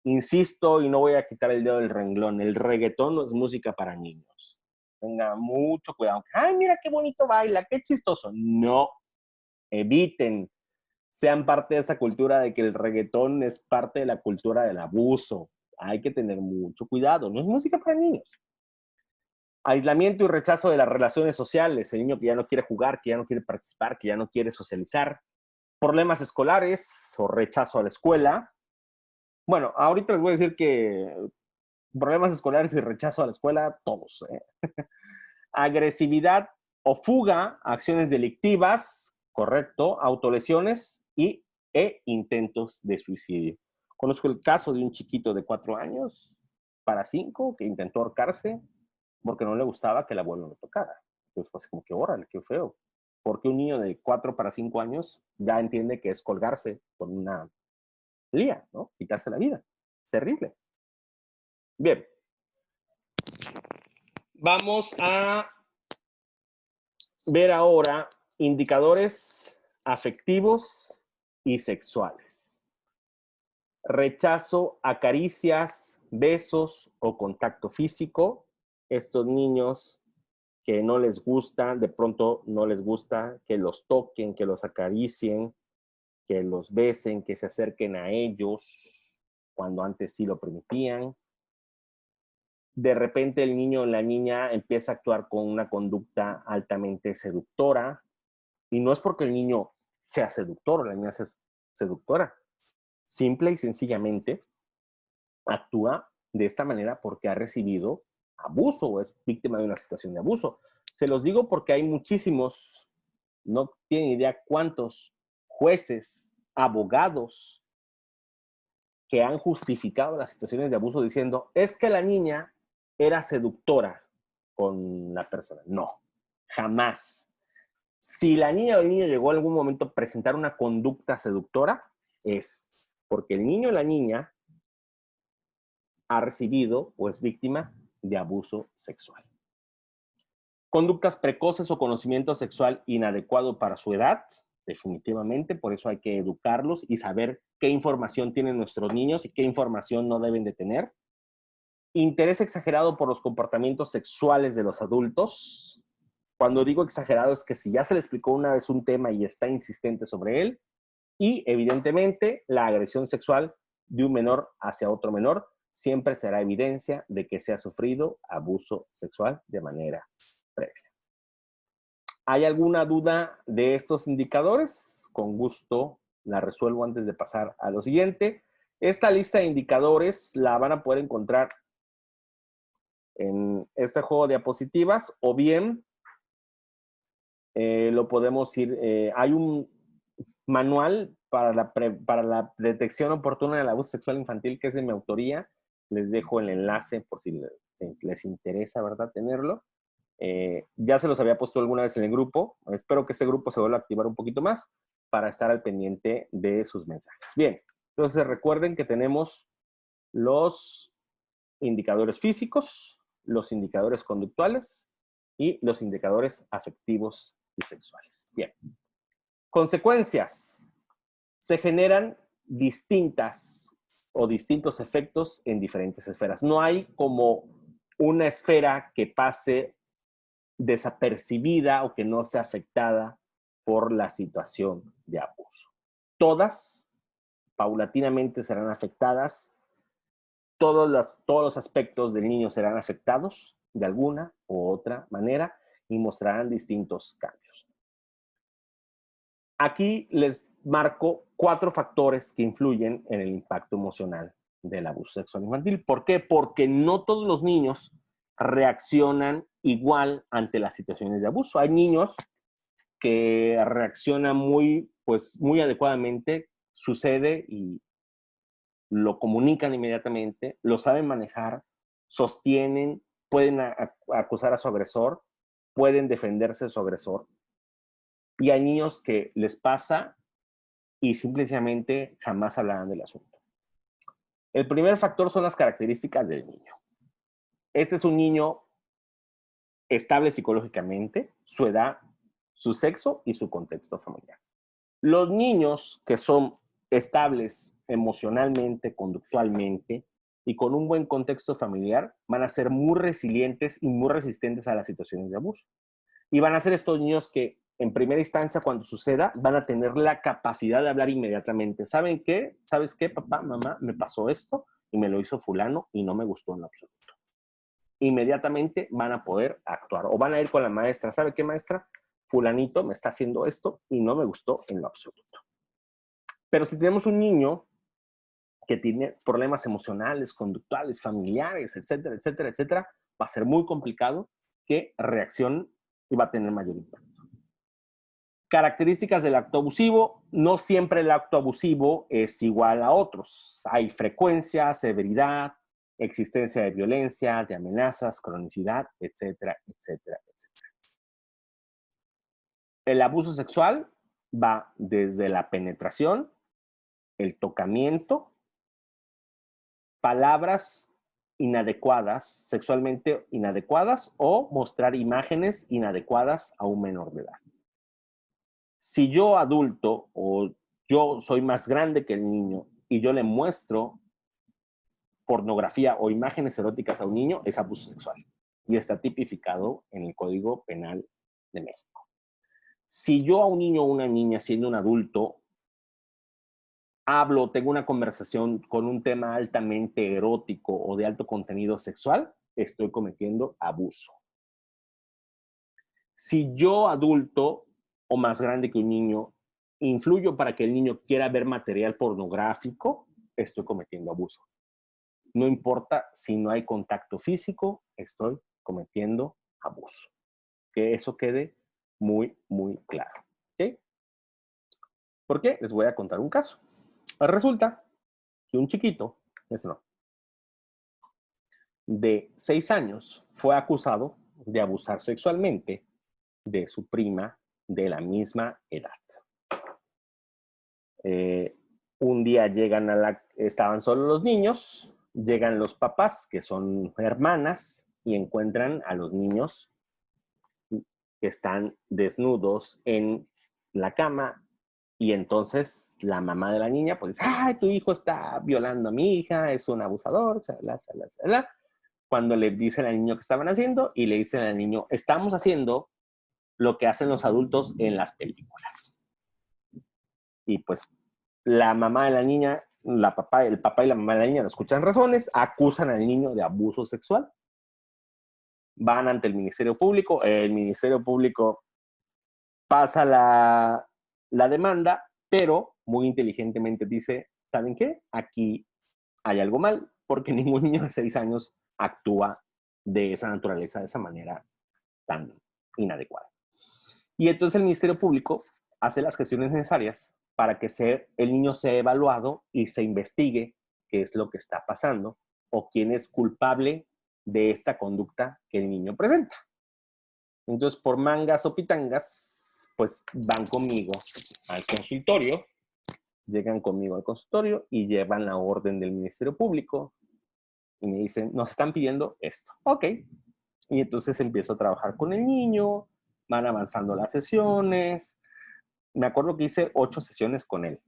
Insisto, y no voy a quitar el dedo del renglón, el reggaetón no es música para niños. Tenga mucho cuidado. Ay, mira qué bonito baila, qué chistoso. No, eviten, sean parte de esa cultura de que el reggaetón es parte de la cultura del abuso. Hay que tener mucho cuidado, no es música para niños. Aislamiento y rechazo de las relaciones sociales, el niño que ya no quiere jugar, que ya no quiere participar, que ya no quiere socializar. Problemas escolares o rechazo a la escuela. Bueno, ahorita les voy a decir que problemas escolares y rechazo a la escuela, todos. Agresividad o fuga, acciones delictivas, correcto, autolesiones e intentos de suicidio. Conozco el caso de un chiquito de 4 años para 5 que intentó ahorcarse porque no le gustaba que el abuelo lo tocara. Entonces, pues como que órale, qué feo. Porque un niño de 4 para 5 años ya entiende que es colgarse con una lía, ¿no? Quitarse la vida. Terrible. Bien. Vamos a ver ahora indicadores afectivos y sexuales. Rechazo a caricias, besos o contacto físico. Estos niños que no les gusta, de pronto no les gusta que los toquen, que los acaricien, que los besen, que se acerquen a ellos, cuando antes sí lo permitían. De repente el niño o la niña empieza a actuar con una conducta altamente seductora, y no es porque el niño sea seductor o la niña sea seductora, simple y sencillamente actúa de esta manera porque ha recibido abuso o es víctima de una situación de abuso. Se los digo porque hay muchísimos, no tienen idea cuántos jueces, abogados que han justificado las situaciones de abuso diciendo, es que la niña era seductora con la persona. No, jamás. Si la niña o el niño llegó a algún momento a presentar una conducta seductora, es porque el niño o la niña ha recibido o es víctima de abuso sexual. Conductas precoces o conocimiento sexual inadecuado para su edad, definitivamente, por eso hay que educarlos y saber qué información tienen nuestros niños y qué información no deben de tener. Interés exagerado por los comportamientos sexuales de los adultos. Cuando digo exagerado es que si ya se le explicó una vez un tema y está insistente sobre él, y evidentemente la agresión sexual de un menor hacia otro menor siempre será evidencia de que se ha sufrido abuso sexual de manera previa. ¿Hay alguna duda de estos indicadores? Con gusto la resuelvo antes de pasar a lo siguiente. Esta lista de indicadores la van a poder encontrar en este juego de diapositivas o bien lo podemos ir, hay un manual para la detección oportuna del abuso sexual infantil que es de mi autoría, Les dejo el enlace por si les interesa, ¿verdad? Tenerlo. Ya se los había puesto alguna vez en el grupo. Espero que ese grupo se vuelva a activar un poquito más para estar al pendiente de sus mensajes. Bien, entonces recuerden que tenemos los indicadores físicos, los indicadores conductuales y los indicadores afectivos y sexuales. Bien. Consecuencias. Se generan distintas o distintos efectos en diferentes esferas. No hay como una esfera que pase desapercibida o que no sea afectada por la situación de abuso. Todas paulatinamente serán afectadas, todos los aspectos del niño serán afectados de alguna u otra manera y mostrarán distintos cambios. Aquí les marco 4 factores que influyen en el impacto emocional del abuso sexual infantil. ¿Por qué? Porque no todos los niños reaccionan igual ante las situaciones de abuso. Hay niños que reaccionan muy adecuadamente, sucede y lo comunican inmediatamente, lo saben manejar, sostienen, pueden acusar a su agresor, pueden defenderse de su agresor. Y hay niños que les pasa y simplemente jamás hablarán del asunto. El primer factor son las características del niño. Este es un niño estable psicológicamente, su edad, su sexo y su contexto familiar. Los niños que son estables emocionalmente, conductualmente y con un buen contexto familiar van a ser muy resilientes y muy resistentes a las situaciones de abuso. Y van a ser estos niños que en primera instancia, cuando suceda, van a tener la capacidad de hablar inmediatamente. ¿Saben qué? ¿Sabes qué, papá, mamá? Me pasó esto y me lo hizo fulano y no me gustó en lo absoluto. Inmediatamente van a poder actuar o van a ir con la maestra. ¿Sabe qué, maestra? Fulanito me está haciendo esto y no me gustó en lo absoluto. Pero si tenemos un niño que tiene problemas emocionales, conductuales, familiares, etcétera, etcétera, etcétera, va a ser muy complicado que reaccione y va a tener mayor impacto. Características del acto abusivo. No siempre el acto abusivo es igual a otros. Hay frecuencia, severidad, existencia de violencia, de amenazas, cronicidad, etcétera, etcétera, etcétera. El abuso sexual va desde la penetración, el tocamiento, palabras inadecuadas, sexualmente inadecuadas o mostrar imágenes inadecuadas a un menor de edad. Si yo adulto o yo soy más grande que el niño y yo le muestro pornografía o imágenes eróticas a un niño, es abuso sexual y está tipificado en el Código Penal de México. Si yo a un niño o una niña, siendo un adulto, hablo, tengo una conversación con un tema altamente erótico o de alto contenido sexual, estoy cometiendo abuso. Si yo, adulto o más grande que un niño, influyo para que el niño quiera ver material pornográfico, estoy cometiendo abuso. No importa si no hay contacto físico, estoy cometiendo abuso. Que eso quede muy, muy claro. ¿Okay? ¿Por qué? Les voy a contar un caso. Resulta que un chiquito, de 6 años, fue acusado de abusar sexualmente de su prima de la misma edad. Un día estaban solo los niños, llegan los papás, que son hermanas, y encuentran a los niños que están desnudos en la cama. Y entonces la mamá de la niña pues dice, ¡ay, tu hijo está violando a mi hija, es un abusador! Chalá, chalá, chalá. Cuando le dicen al niño que estaban haciendo y le dicen al niño, estamos haciendo lo que hacen los adultos en las películas. Y pues la mamá de la niña, el papá y la mamá de la niña no escuchan razones, acusan al niño de abuso sexual, van ante el Ministerio Público, el Ministerio Público pasa la demanda, pero muy inteligentemente dice, ¿saben qué? Aquí hay algo mal, porque ningún niño de 6 años actúa de esa naturaleza, de esa manera tan inadecuada. Y entonces el Ministerio Público hace las gestiones necesarias para que el niño sea evaluado y se investigue qué es lo que está pasando, o quién es culpable de esta conducta que el niño presenta. Entonces, por mangas o pitangas, pues van conmigo al consultorio, llegan conmigo al consultorio y llevan la orden del Ministerio Público y me dicen, nos están pidiendo esto. Ok. Y entonces empiezo a trabajar con el niño, van avanzando las sesiones. Me acuerdo que hice 8 sesiones con él,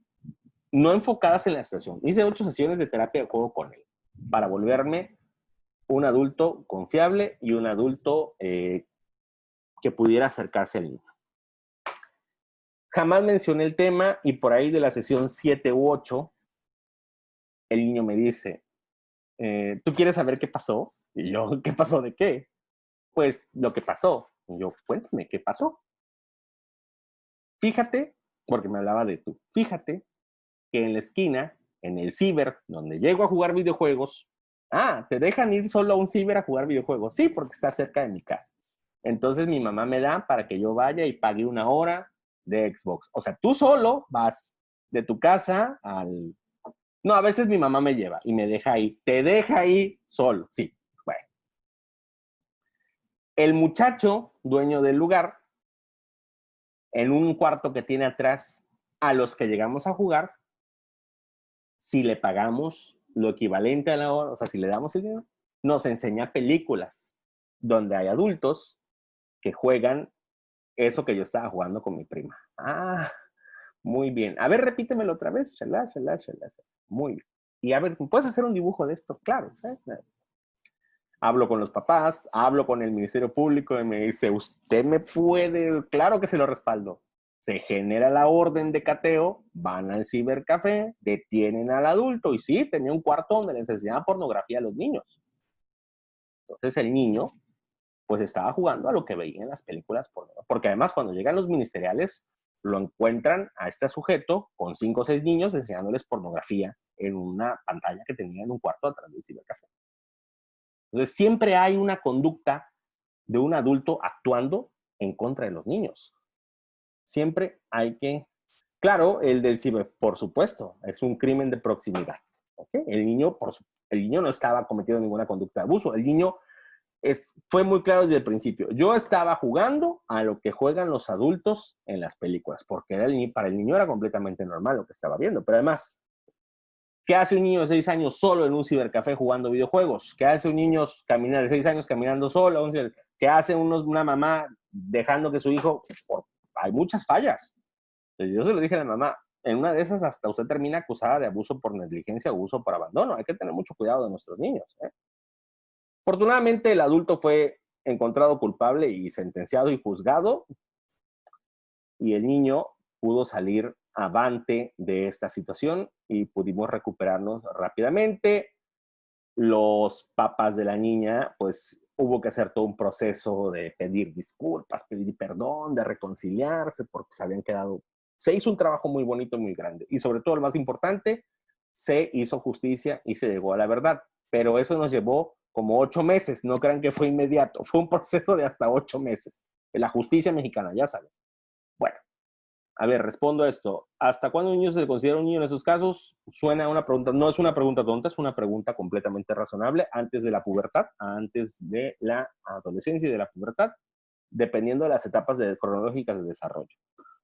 no enfocadas en la situación. Hice 8 sesiones de terapia de juego con él para volverme un adulto confiable y un adulto que pudiera acercarse al niño. Jamás mencioné el tema y por ahí de la sesión 7 u 8, el niño me dice, ¿tú quieres saber qué pasó? Y yo, ¿qué pasó de qué? Pues lo que pasó. Y yo, cuéntame, ¿qué pasó? Fíjate, porque me hablaba de tú, fíjate que en la esquina, en el ciber, donde llego a jugar videojuegos, ¿te dejan ir solo a un ciber a jugar videojuegos? Sí, porque está cerca de mi casa. Entonces mi mamá me da para que yo vaya y pague 1 hora de Xbox. O sea, tú solo vas de tu casa al... No, a veces mi mamá me lleva y me deja ahí. Te deja ahí solo, sí. Bueno. El muchacho, dueño del lugar, en un cuarto que tiene atrás, a los que llegamos a jugar, si le pagamos lo equivalente a la hora, o sea, si le damos el dinero, nos enseña películas donde hay adultos que juegan eso que yo estaba jugando con mi prima. Muy bien. A ver, repítemelo otra vez. Shalá, shalá, shalá. Muy bien. Y a ver, ¿puedes hacer un dibujo de esto? Claro. Hablo con los papás, hablo con el Ministerio Público y me dice, usted me puede, claro que se lo respaldo. Se genera la orden de cateo, van al cibercafé, detienen al adulto y sí, tenía un cuarto donde les enseñaba pornografía a los niños. Entonces el niño, pues estaba jugando a lo que veía en las películas porno. Porque además cuando llegan los ministeriales, lo encuentran a este sujeto con 5 o 6 niños enseñándoles pornografía en una pantalla que tenía en un cuarto atrás del cibercafé. Entonces siempre hay una conducta de un adulto actuando en contra de los niños. Siempre hay que... Claro, el del ciber, por supuesto, es un crimen de proximidad. ¿Okay? El niño no estaba cometiendo ninguna conducta de abuso. El niño fue muy claro desde el principio. Yo estaba jugando a lo que juegan los adultos en las películas, porque para el niño era completamente normal lo que estaba viendo. Pero además, ¿qué hace un niño de 6 años solo en un cibercafé jugando videojuegos? ¿Qué hace un niño de 6 años caminando solo? ¿Qué hace una mamá dejando que su hijo... Hay muchas fallas. Entonces, yo se lo dije a la mamá, en una de esas hasta usted termina acusada de abuso por negligencia o abuso por abandono. Hay que tener mucho cuidado de nuestros niños. Afortunadamente, el adulto fue encontrado culpable y sentenciado y juzgado, y el niño pudo salir avante de esta situación y pudimos recuperarnos rápidamente. Los papás de la niña, pues hubo que hacer todo un proceso de pedir disculpas, pedir perdón, de reconciliarse, porque se habían quedado... Se hizo un trabajo muy bonito, muy grande. Y sobre todo, lo más importante, se hizo justicia y se llegó a la verdad. Pero eso nos llevó como 8 meses. No crean que fue inmediato. Fue un proceso de hasta 8 meses. En la justicia mexicana, ya saben. Bueno, a ver, respondo a esto. ¿Hasta cuándo un niño se le considera un niño en esos casos? Suena una pregunta, no es una pregunta tonta, es una pregunta completamente razonable. Antes de la pubertad, antes de la adolescencia y de la pubertad, dependiendo de las etapas cronológicas de desarrollo.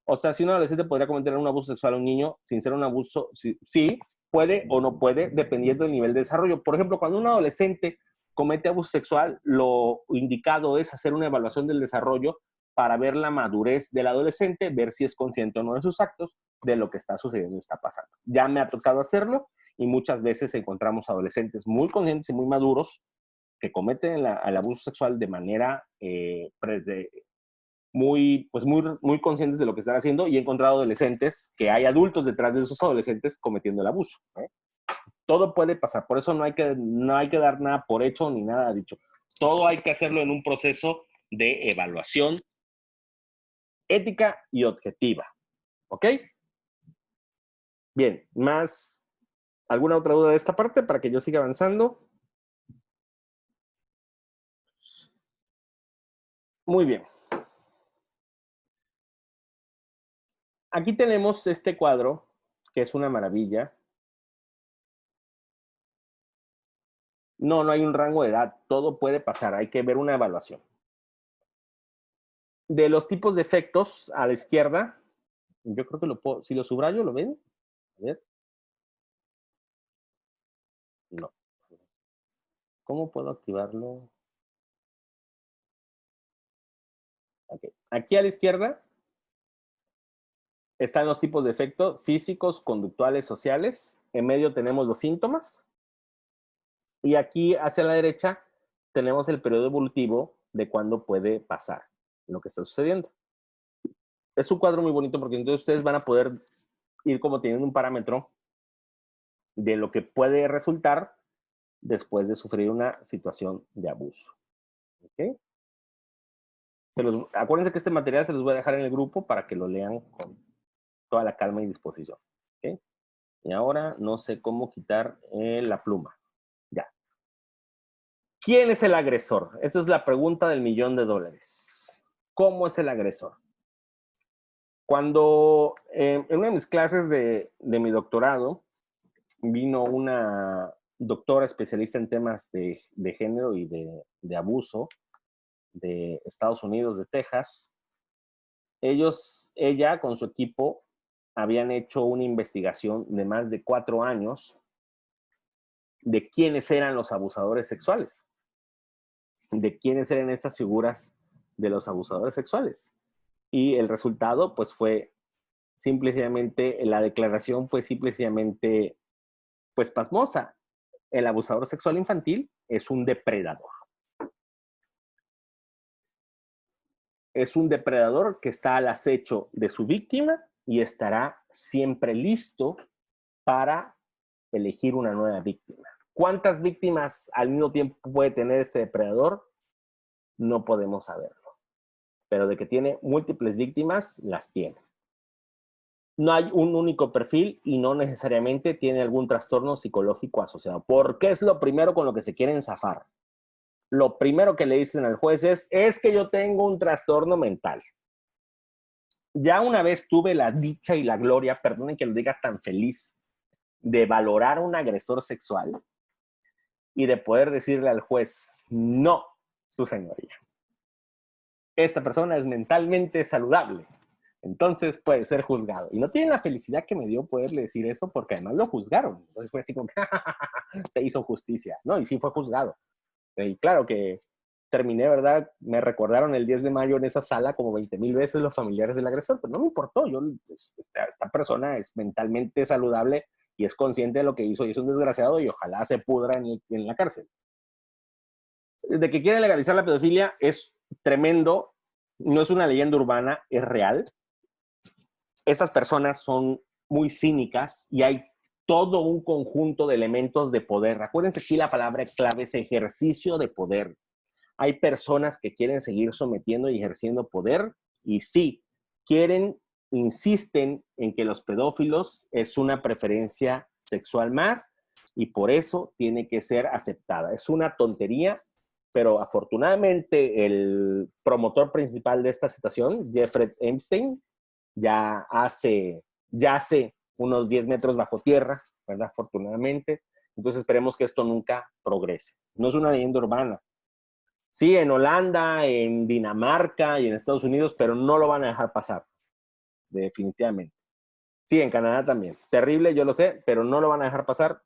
O sea, si un adolescente podría cometer un abuso sexual a un niño sin ser un abuso, sí, puede o no puede, dependiendo del nivel de desarrollo. Por ejemplo, cuando un adolescente comete abuso sexual, lo indicado es hacer una evaluación del desarrollo para ver la madurez del adolescente, ver si es consciente o no de sus actos, de lo que está sucediendo y está pasando. Ya me ha tocado hacerlo y muchas veces encontramos adolescentes muy conscientes y muy maduros que cometen el abuso sexual de manera muy conscientes de lo que están haciendo, y he encontrado adolescentes que hay adultos detrás de esos adolescentes cometiendo el abuso. Todo puede pasar, por eso no hay que dar nada por hecho ni nada dicho. Todo hay que hacerlo en un proceso de evaluación ética y objetiva. ¿Ok? Bien, ¿alguna otra duda de esta parte para que yo siga avanzando? Muy bien. Aquí tenemos este cuadro, que es una maravilla. No hay un rango de edad. Todo puede pasar. Hay que ver una evaluación. De los tipos de efectos a la izquierda, yo creo que lo puedo, si lo subrayo, ¿lo ven? A ver. No. ¿Cómo puedo activarlo? Okay. Aquí a la izquierda están los tipos de efectos físicos, conductuales, sociales. En medio tenemos los síntomas. Y aquí hacia la derecha tenemos el periodo evolutivo de cuándo puede pasar lo que está sucediendo. Es un cuadro muy bonito porque entonces ustedes van a poder ir como teniendo un parámetro de lo que puede resultar después de sufrir una situación de abuso. ¿Okay? Acuérdense que este material se los voy a dejar en el grupo para que lo lean con toda la calma y disposición. ¿Okay? Y ahora no sé cómo quitar la pluma. Ya. ¿Quién es el agresor? Esa es la pregunta del $1,000,000. ¿Cómo es el agresor? Cuando en una de mis clases de mi doctorado vino una doctora especialista en temas de género y de abuso de Estados Unidos, de Texas, ella con su equipo habían hecho una investigación de más de 4 años de quiénes eran los abusadores sexuales, de quiénes eran estas figuras de los abusadores sexuales. Y el resultado, pues, fue simplemente, la declaración fue simplemente, pues, pasmosa. El abusador sexual infantil es un depredador. Es un depredador que está al acecho de su víctima y estará siempre listo para elegir una nueva víctima. ¿Cuántas víctimas al mismo tiempo puede tener este depredador? No podemos saberlo. Pero de que tiene múltiples víctimas, las tiene. No hay un único perfil y no necesariamente tiene algún trastorno psicológico asociado. Porque es lo primero con lo que se quieren zafar. Lo primero que le dicen al juez es que yo tengo un trastorno mental. Ya una vez tuve la dicha y la gloria, perdonen que lo diga tan feliz, de valorar a un agresor sexual y de poder decirle al juez, no, su señoría. Esta persona es mentalmente saludable, entonces puede ser juzgado. Y no tienen la felicidad que me dio poderle decir eso, porque además lo juzgaron. Entonces fue así como, se hizo justicia. No, y sí fue juzgado. Y claro que terminé, ¿verdad? Me recordaron el 10 de mayo en esa sala como 20,000 veces los familiares del agresor, pero no me importó. Esta persona es mentalmente saludable y es consciente de lo que hizo y es un desgraciado y ojalá se pudra en la cárcel. De que quieren legalizar la pedofilia es tremendo, no es una leyenda urbana, es real. Estas personas son muy cínicas y hay todo un conjunto de elementos de poder. Acuérdense aquí la palabra clave es ejercicio de poder. Hay personas que quieren seguir sometiendo y ejerciendo poder y sí, insisten en que los pedófilos es una preferencia sexual más y por eso tiene que ser aceptada. Es una tontería, pero afortunadamente el promotor principal de esta situación, Jeffrey Epstein, ya hace unos 10 metros bajo tierra, ¿verdad? Afortunadamente. Entonces esperemos que esto nunca progrese. No es una leyenda urbana. Sí, en Holanda, en Dinamarca y en Estados Unidos, pero no lo van a dejar pasar, definitivamente. Sí, en Canadá también. Terrible, yo lo sé, pero no lo van a dejar pasar.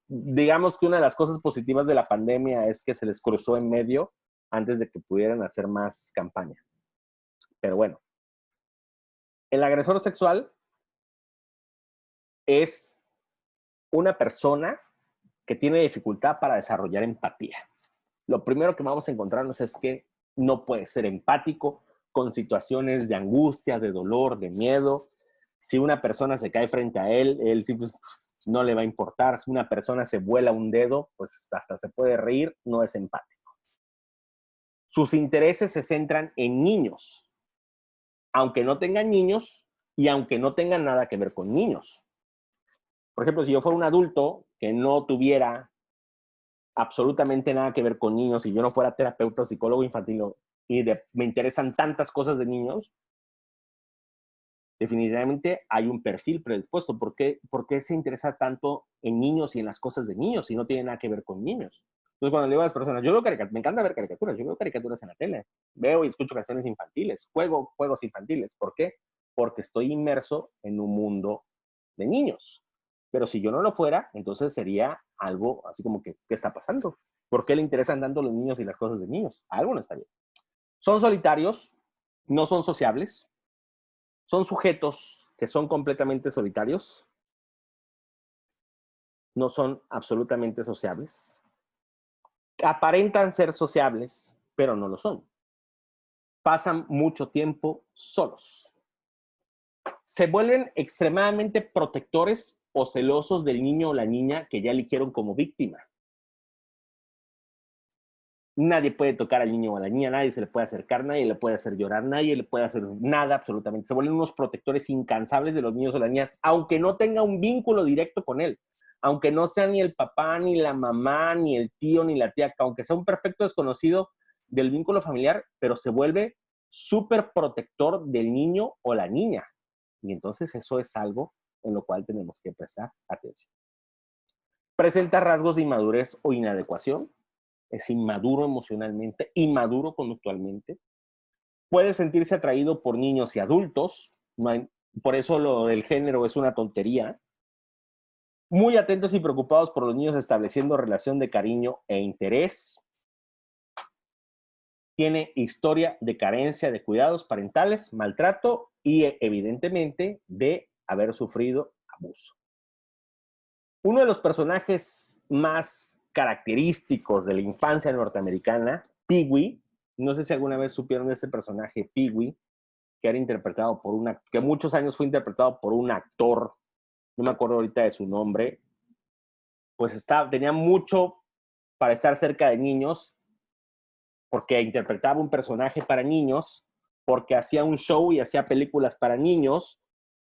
Digamos que una de las cosas positivas de la pandemia es que se les cruzó en medio antes de que pudieran hacer más campaña. Pero bueno, el agresor sexual es una persona que tiene dificultad para desarrollar empatía. Lo primero que vamos a encontrarnos es que no puede ser empático con situaciones de angustia, de dolor, de miedo. Si una persona se cae frente a él pues, no le va a importar. Si una persona se vuela un dedo, pues hasta se puede reír, no es empático. Sus intereses se centran en niños, aunque no tengan niños y aunque no tengan nada que ver con niños. Por ejemplo, si yo fuera un adulto que no tuviera absolutamente nada que ver con niños y yo no fuera terapeuta o psicólogo infantil me interesan tantas cosas de niños, definitivamente hay un perfil predispuesto. ¿Por qué se interesa tanto en niños y en las cosas de niños si no tiene nada que ver con niños? Entonces, cuando le digo a las personas, yo veo caricaturas, me encanta ver caricaturas, yo veo caricaturas en la tele, veo y escucho canciones infantiles, juego juegos infantiles. ¿Por qué? Porque estoy inmerso en un mundo de niños. Pero si yo no lo fuera, entonces sería algo así como que, ¿qué está pasando? ¿Por qué le interesan tanto los niños y las cosas de niños? Algo no está bien. Son solitarios, no son sociables, son sujetos que son completamente solitarios, no son absolutamente sociables, aparentan ser sociables, pero no lo son. Pasan mucho tiempo solos. Se vuelven extremadamente protectores o celosos del niño o la niña que ya eligieron como víctima. Nadie puede tocar al niño o a la niña, nadie se le puede acercar, nadie le puede hacer llorar, nadie le puede hacer nada absolutamente. Se vuelven unos protectores incansables de los niños o las niñas, aunque no tenga un vínculo directo con él, aunque no sea ni el papá, ni la mamá, ni el tío, ni la tía, aunque sea un perfecto desconocido del vínculo familiar, pero se vuelve súper protector del niño o la niña. Y entonces eso es algo en lo cual tenemos que prestar atención. Presenta rasgos de inmadurez o inadecuación. Es inmaduro emocionalmente, inmaduro conductualmente. Puede sentirse atraído por niños y adultos. No hay, por eso lo del género es una tontería. Muy atentos y preocupados por los niños, estableciendo relación de cariño e interés. Tiene historia de carencia de cuidados parentales, maltrato y evidentemente de haber sufrido abuso. Uno de los personajes más característicos de la infancia norteamericana, Pee-wee, no sé si alguna vez supieron de este personaje, Pee-wee, que era interpretado por que muchos años fue interpretado por un actor, no me acuerdo ahorita de su nombre, pues tenía mucho para estar cerca de niños, porque interpretaba un personaje para niños, porque hacía un show y hacía películas para niños,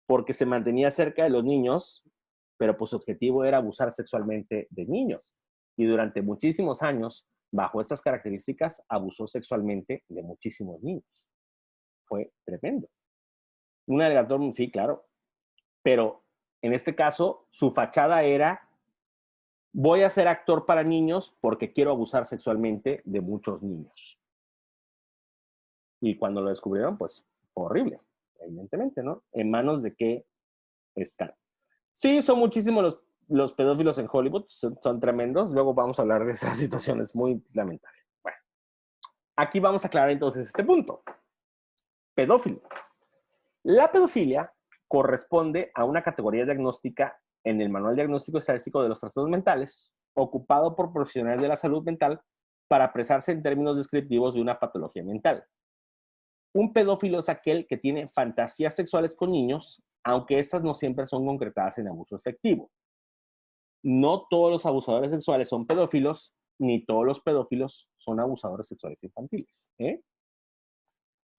porque se mantenía cerca de los niños, pero pues su objetivo era abusar sexualmente de niños. Y durante muchísimos años, bajo estas características, abusó sexualmente de muchísimos niños. Fue tremendo. Un alligator, sí, claro, pero en este caso, su fachada era, voy a ser actor para niños porque quiero abusar sexualmente de muchos niños. Y cuando lo descubrieron, pues, horrible, evidentemente, ¿no? ¿En manos de qué están? Sí, son muchísimos los pedófilos en Hollywood, son tremendos. Luego vamos a hablar de esas situaciones muy lamentables. Bueno, aquí vamos a aclarar entonces este punto. Pedófilo. La pedofilia corresponde a una categoría diagnóstica en el Manual Diagnóstico Estadístico de los Trastornos Mentales, ocupado por profesionales de la salud mental para expresarse en términos descriptivos de una patología mental. Un pedófilo es aquel que tiene fantasías sexuales con niños, aunque estas no siempre son concretadas en abuso efectivo. No todos los abusadores sexuales son pedófilos, ni todos los pedófilos son abusadores sexuales infantiles.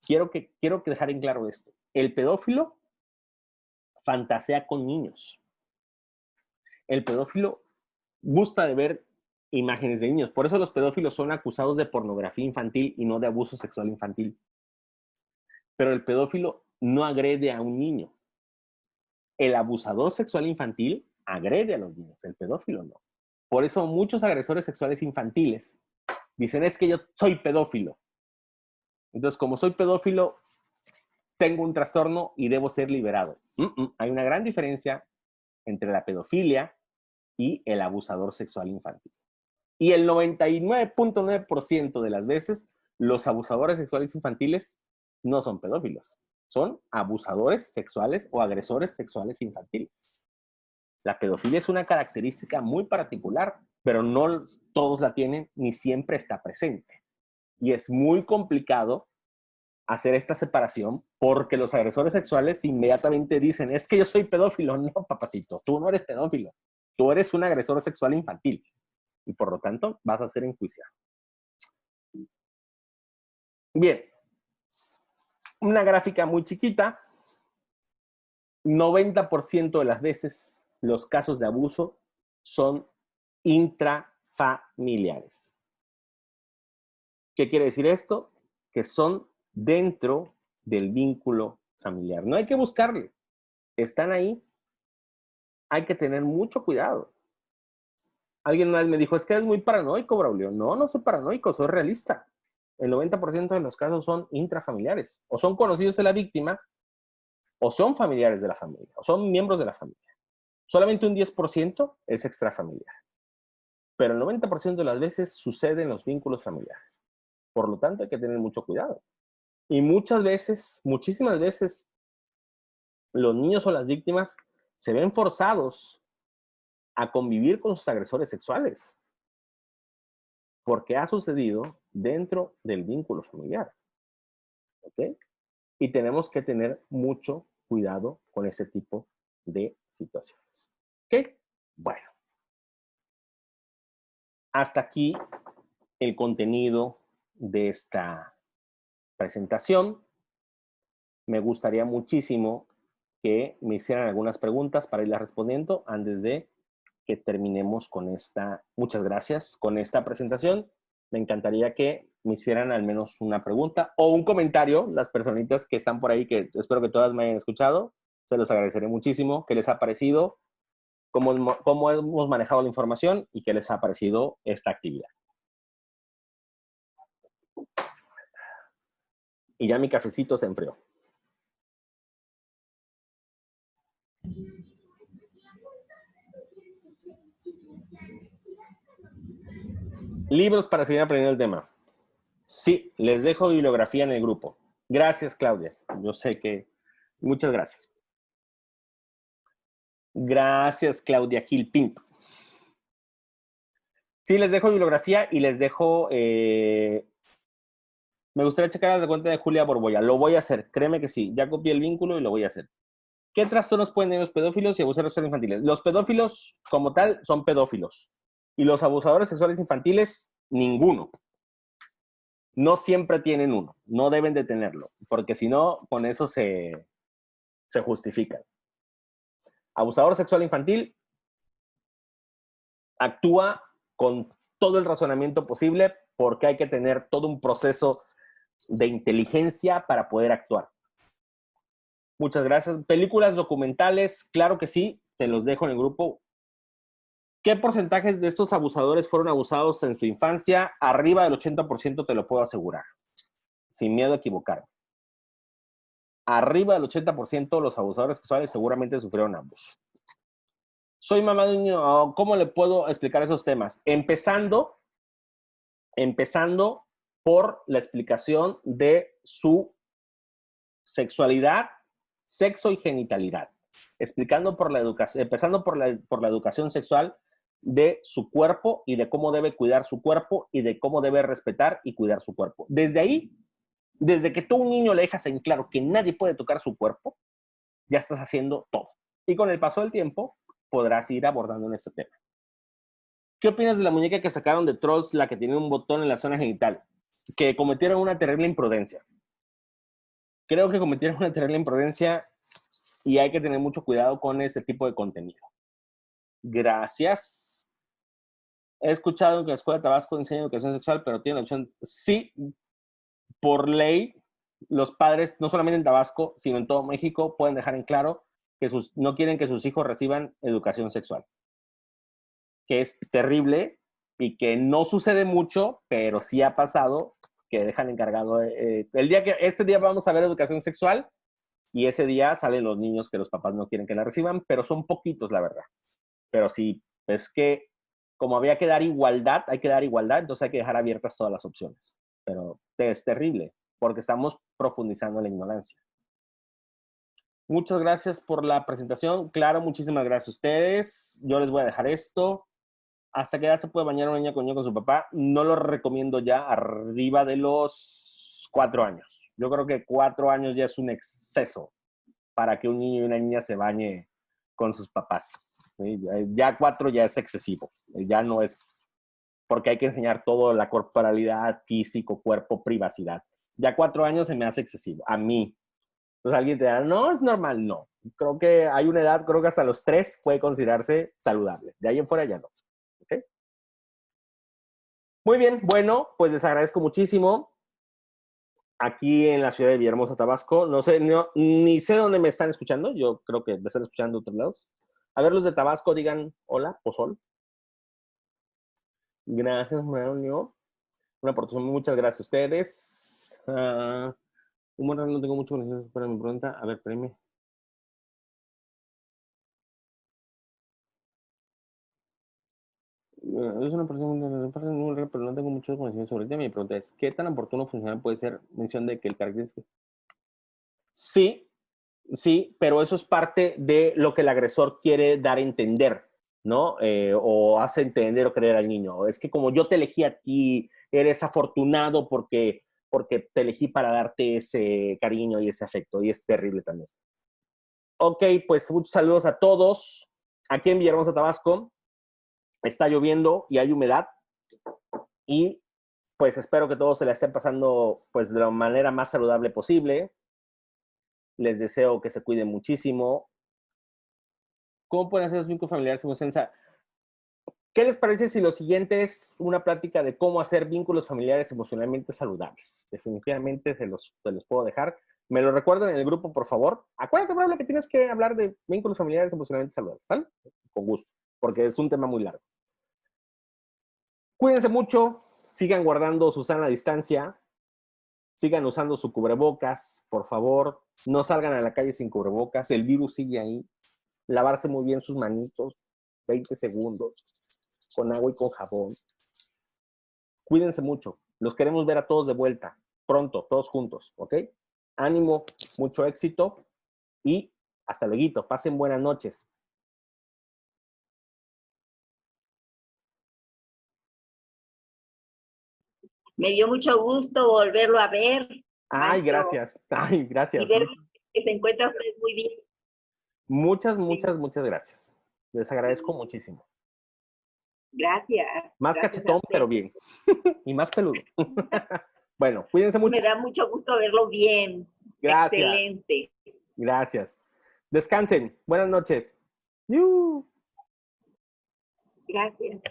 Quiero que dejar en claro esto. El pedófilo fantasea con niños. El pedófilo gusta de ver imágenes de niños. Por eso los pedófilos son acusados de pornografía infantil y no de abuso sexual infantil. Pero el pedófilo no agrede a un niño. El abusador sexual infantil agrede a los niños, el pedófilo no. Por eso muchos agresores sexuales infantiles dicen, es que yo soy pedófilo. Entonces, como soy pedófilo, tengo un trastorno y debo ser liberado. Hay una gran diferencia entre la pedofilia y el abusador sexual infantil. Y el 99.9% de las veces, los abusadores sexuales infantiles no son pedófilos, son abusadores sexuales o agresores sexuales infantiles. La pedofilia es una característica muy particular, pero no todos la tienen ni siempre está presente. Y es muy complicado hacer esta separación porque los agresores sexuales inmediatamente dicen, es que yo soy pedófilo. No, papacito, tú no eres pedófilo. Tú eres un agresor sexual infantil y por lo tanto vas a ser enjuiciado. Bien, una gráfica muy chiquita. 90% de las veces los casos de abuso son intrafamiliares. ¿Qué quiere decir esto? Que son dentro del vínculo familiar. No hay que buscarle. Están ahí. Hay que tener mucho cuidado. Alguien una vez me dijo, es que eres muy paranoico, Braulio. No, no soy paranoico, soy realista. El 90% de los casos son intrafamiliares. O son conocidos de la víctima, o son familiares de la familia, o son miembros de la familia. Solamente un 10% es extrafamiliar. Pero el 90% de las veces sucede en los vínculos familiares. Por lo tanto, hay que tener mucho cuidado. Y muchas veces, muchísimas veces, los niños o las víctimas se ven forzados a convivir con sus agresores sexuales, porque ha sucedido dentro del vínculo familiar. ¿Ok? Y tenemos que tener mucho cuidado con ese tipo de situaciones. ¿Ok? Bueno, hasta aquí el contenido de esta presentación. Me gustaría muchísimo que me hicieran algunas preguntas para irlas respondiendo antes de que terminemos con esta, muchas gracias, con esta presentación. Me encantaría que me hicieran al menos una pregunta o un comentario, las personitas que están por ahí, que espero que todas me hayan escuchado. Se los agradeceré muchísimo. ¿Qué les ha parecido? ¿Cómo hemos manejado la información? ¿Y qué les ha parecido esta actividad? Y ya mi cafecito se enfrió. Libros para seguir aprendiendo el tema. Sí, les dejo bibliografía en el grupo. Gracias, Claudia. Yo sé que... Muchas gracias. Gracias, Claudia Gil Pinto. Sí, les dejo bibliografía y les dejo... me gustaría checar las de cuenta de Julia Borboya. Lo voy a hacer, créeme que sí. Ya copié el vínculo y lo voy a hacer. ¿Qué trastornos pueden tener los pedófilos y abusadores sexuales infantiles? Los pedófilos, como tal, son pedófilos. Y los abusadores sexuales infantiles, ninguno. No siempre tienen uno. No deben de tenerlo. Porque si no, con eso se justifican. Abusador sexual infantil actúa con todo el razonamiento posible porque hay que tener todo un proceso de inteligencia para poder actuar. Muchas gracias. Películas documentales, claro que sí, te los dejo en el grupo. ¿Qué porcentajes de estos abusadores fueron abusados en su infancia? Arriba del 80% te lo puedo asegurar, sin miedo a equivocarme. Arriba del 80% los abusadores sexuales seguramente sufrieron abusos. Soy mamá de un niño, ¿cómo le puedo explicar esos temas? Empezando por la explicación de su sexualidad, sexo y genitalidad. Explicando por la educación, empezando por la educación sexual de su cuerpo y de cómo debe cuidar su cuerpo y de cómo debe respetar y cuidar su cuerpo. Desde ahí, desde que tú a un niño le dejas en claro que nadie puede tocar su cuerpo, ya estás haciendo todo. Y con el paso del tiempo, podrás ir abordando en este tema. ¿Qué opinas de la muñeca que sacaron de Trolls, la que tenía un botón en la zona genital? Que cometieron una terrible imprudencia. Creo que cometieron una terrible imprudencia y hay que tener mucho cuidado con ese tipo de contenido. Gracias. He escuchado que la Escuela de Tabasco enseña educación sexual, pero tiene la opción. Sí, por ley, los padres, no solamente en Tabasco, sino en todo México, pueden dejar en claro que no quieren que sus hijos reciban educación sexual. Que es terrible y que no sucede mucho, pero sí ha pasado que dejan encargado. Este día vamos a ver educación sexual y ese día salen los niños que los papás no quieren que la reciban, pero son poquitos, la verdad. Pero sí, es que como había que dar igualdad, hay que dar igualdad, entonces hay que dejar abiertas todas las opciones. Pero es terrible, porque estamos profundizando en la ignorancia. Muchas gracias por la presentación. Claro, muchísimas gracias a ustedes. Yo les voy a dejar esto. ¿Hasta qué edad se puede bañar una niña con su papá? No lo recomiendo ya arriba de los 4 años. Yo creo que 4 años ya es un exceso para que un niño y una niña se bañe con sus papás. ¿Sí? Ya 4 ya es excesivo. Ya no es porque hay que enseñar todo, la corporalidad, físico, cuerpo, privacidad. Ya 4 años se me hace excesivo. A mí. Entonces alguien te dirá, no, es normal. No. Creo que hay una edad, creo que hasta los 3 puede considerarse saludable. De ahí en fuera ya no. ¿Okay? Muy bien, bueno, pues les agradezco muchísimo. aquí en la ciudad de Villahermosa, Tabasco. No sé, ni sé dónde me están escuchando. Yo creo que me están escuchando de otros lados. A ver, los de Tabasco digan hola, pozol. Gracias, Mario. Una aportación, muchas gracias a ustedes. No tengo mucho conocimiento para mi pregunta. A ver, espérenme. Es una persona, pero no tengo mucho conocimiento sobre el tema. Mi pregunta es, ¿qué tan oportuno o funcional puede ser mención de que el carácter es... Sí, sí, pero eso es parte de lo que el agresor quiere dar a entender, ¿no? O hace entender o creer al niño. Es que como yo te elegí a ti, eres afortunado porque te elegí para darte ese cariño y ese afecto, y es terrible también. Ok, pues muchos saludos a todos. Aquí en Villahermosa, Tabasco, está lloviendo y hay humedad, y pues espero que todos se la estén pasando pues de la manera más saludable posible. Les deseo que se cuiden muchísimo. ¿Cómo pueden hacer los vínculos familiares emocionales? ¿Qué les parece si lo siguiente es una plática de cómo hacer vínculos familiares emocionalmente saludables? Definitivamente se los puedo dejar. Me lo recuerdan en el grupo, por favor. Acuérdate, Pablo, que tienes que hablar de vínculos familiares emocionalmente saludables, ¿vale? Con gusto, porque es un tema muy largo. Cuídense mucho, sigan guardando su sana distancia, sigan usando su cubrebocas, por favor. No salgan a la calle sin cubrebocas, el virus sigue ahí. Lavarse muy bien sus manitos, 20 segundos, con agua y con jabón. Cuídense mucho. Los queremos ver a todos de vuelta, pronto, todos juntos, ¿ok? Ánimo, mucho éxito y hasta luego. Pasen buenas noches. Me dio mucho gusto volverlo a ver, Ay, maestro, gracias. Ay, y gracias. ver que se encuentra usted muy bien. Muchas, Sí. muchas, muchas gracias. Les agradezco muchísimo. Gracias, Más gracias a cachetón, usted. pero bien. Y más peludo. Bueno, cuídense Me mucho. da mucho gusto verlo bien. Gracias. Excelente. Gracias. Descansen. Buenas noches. Gracias.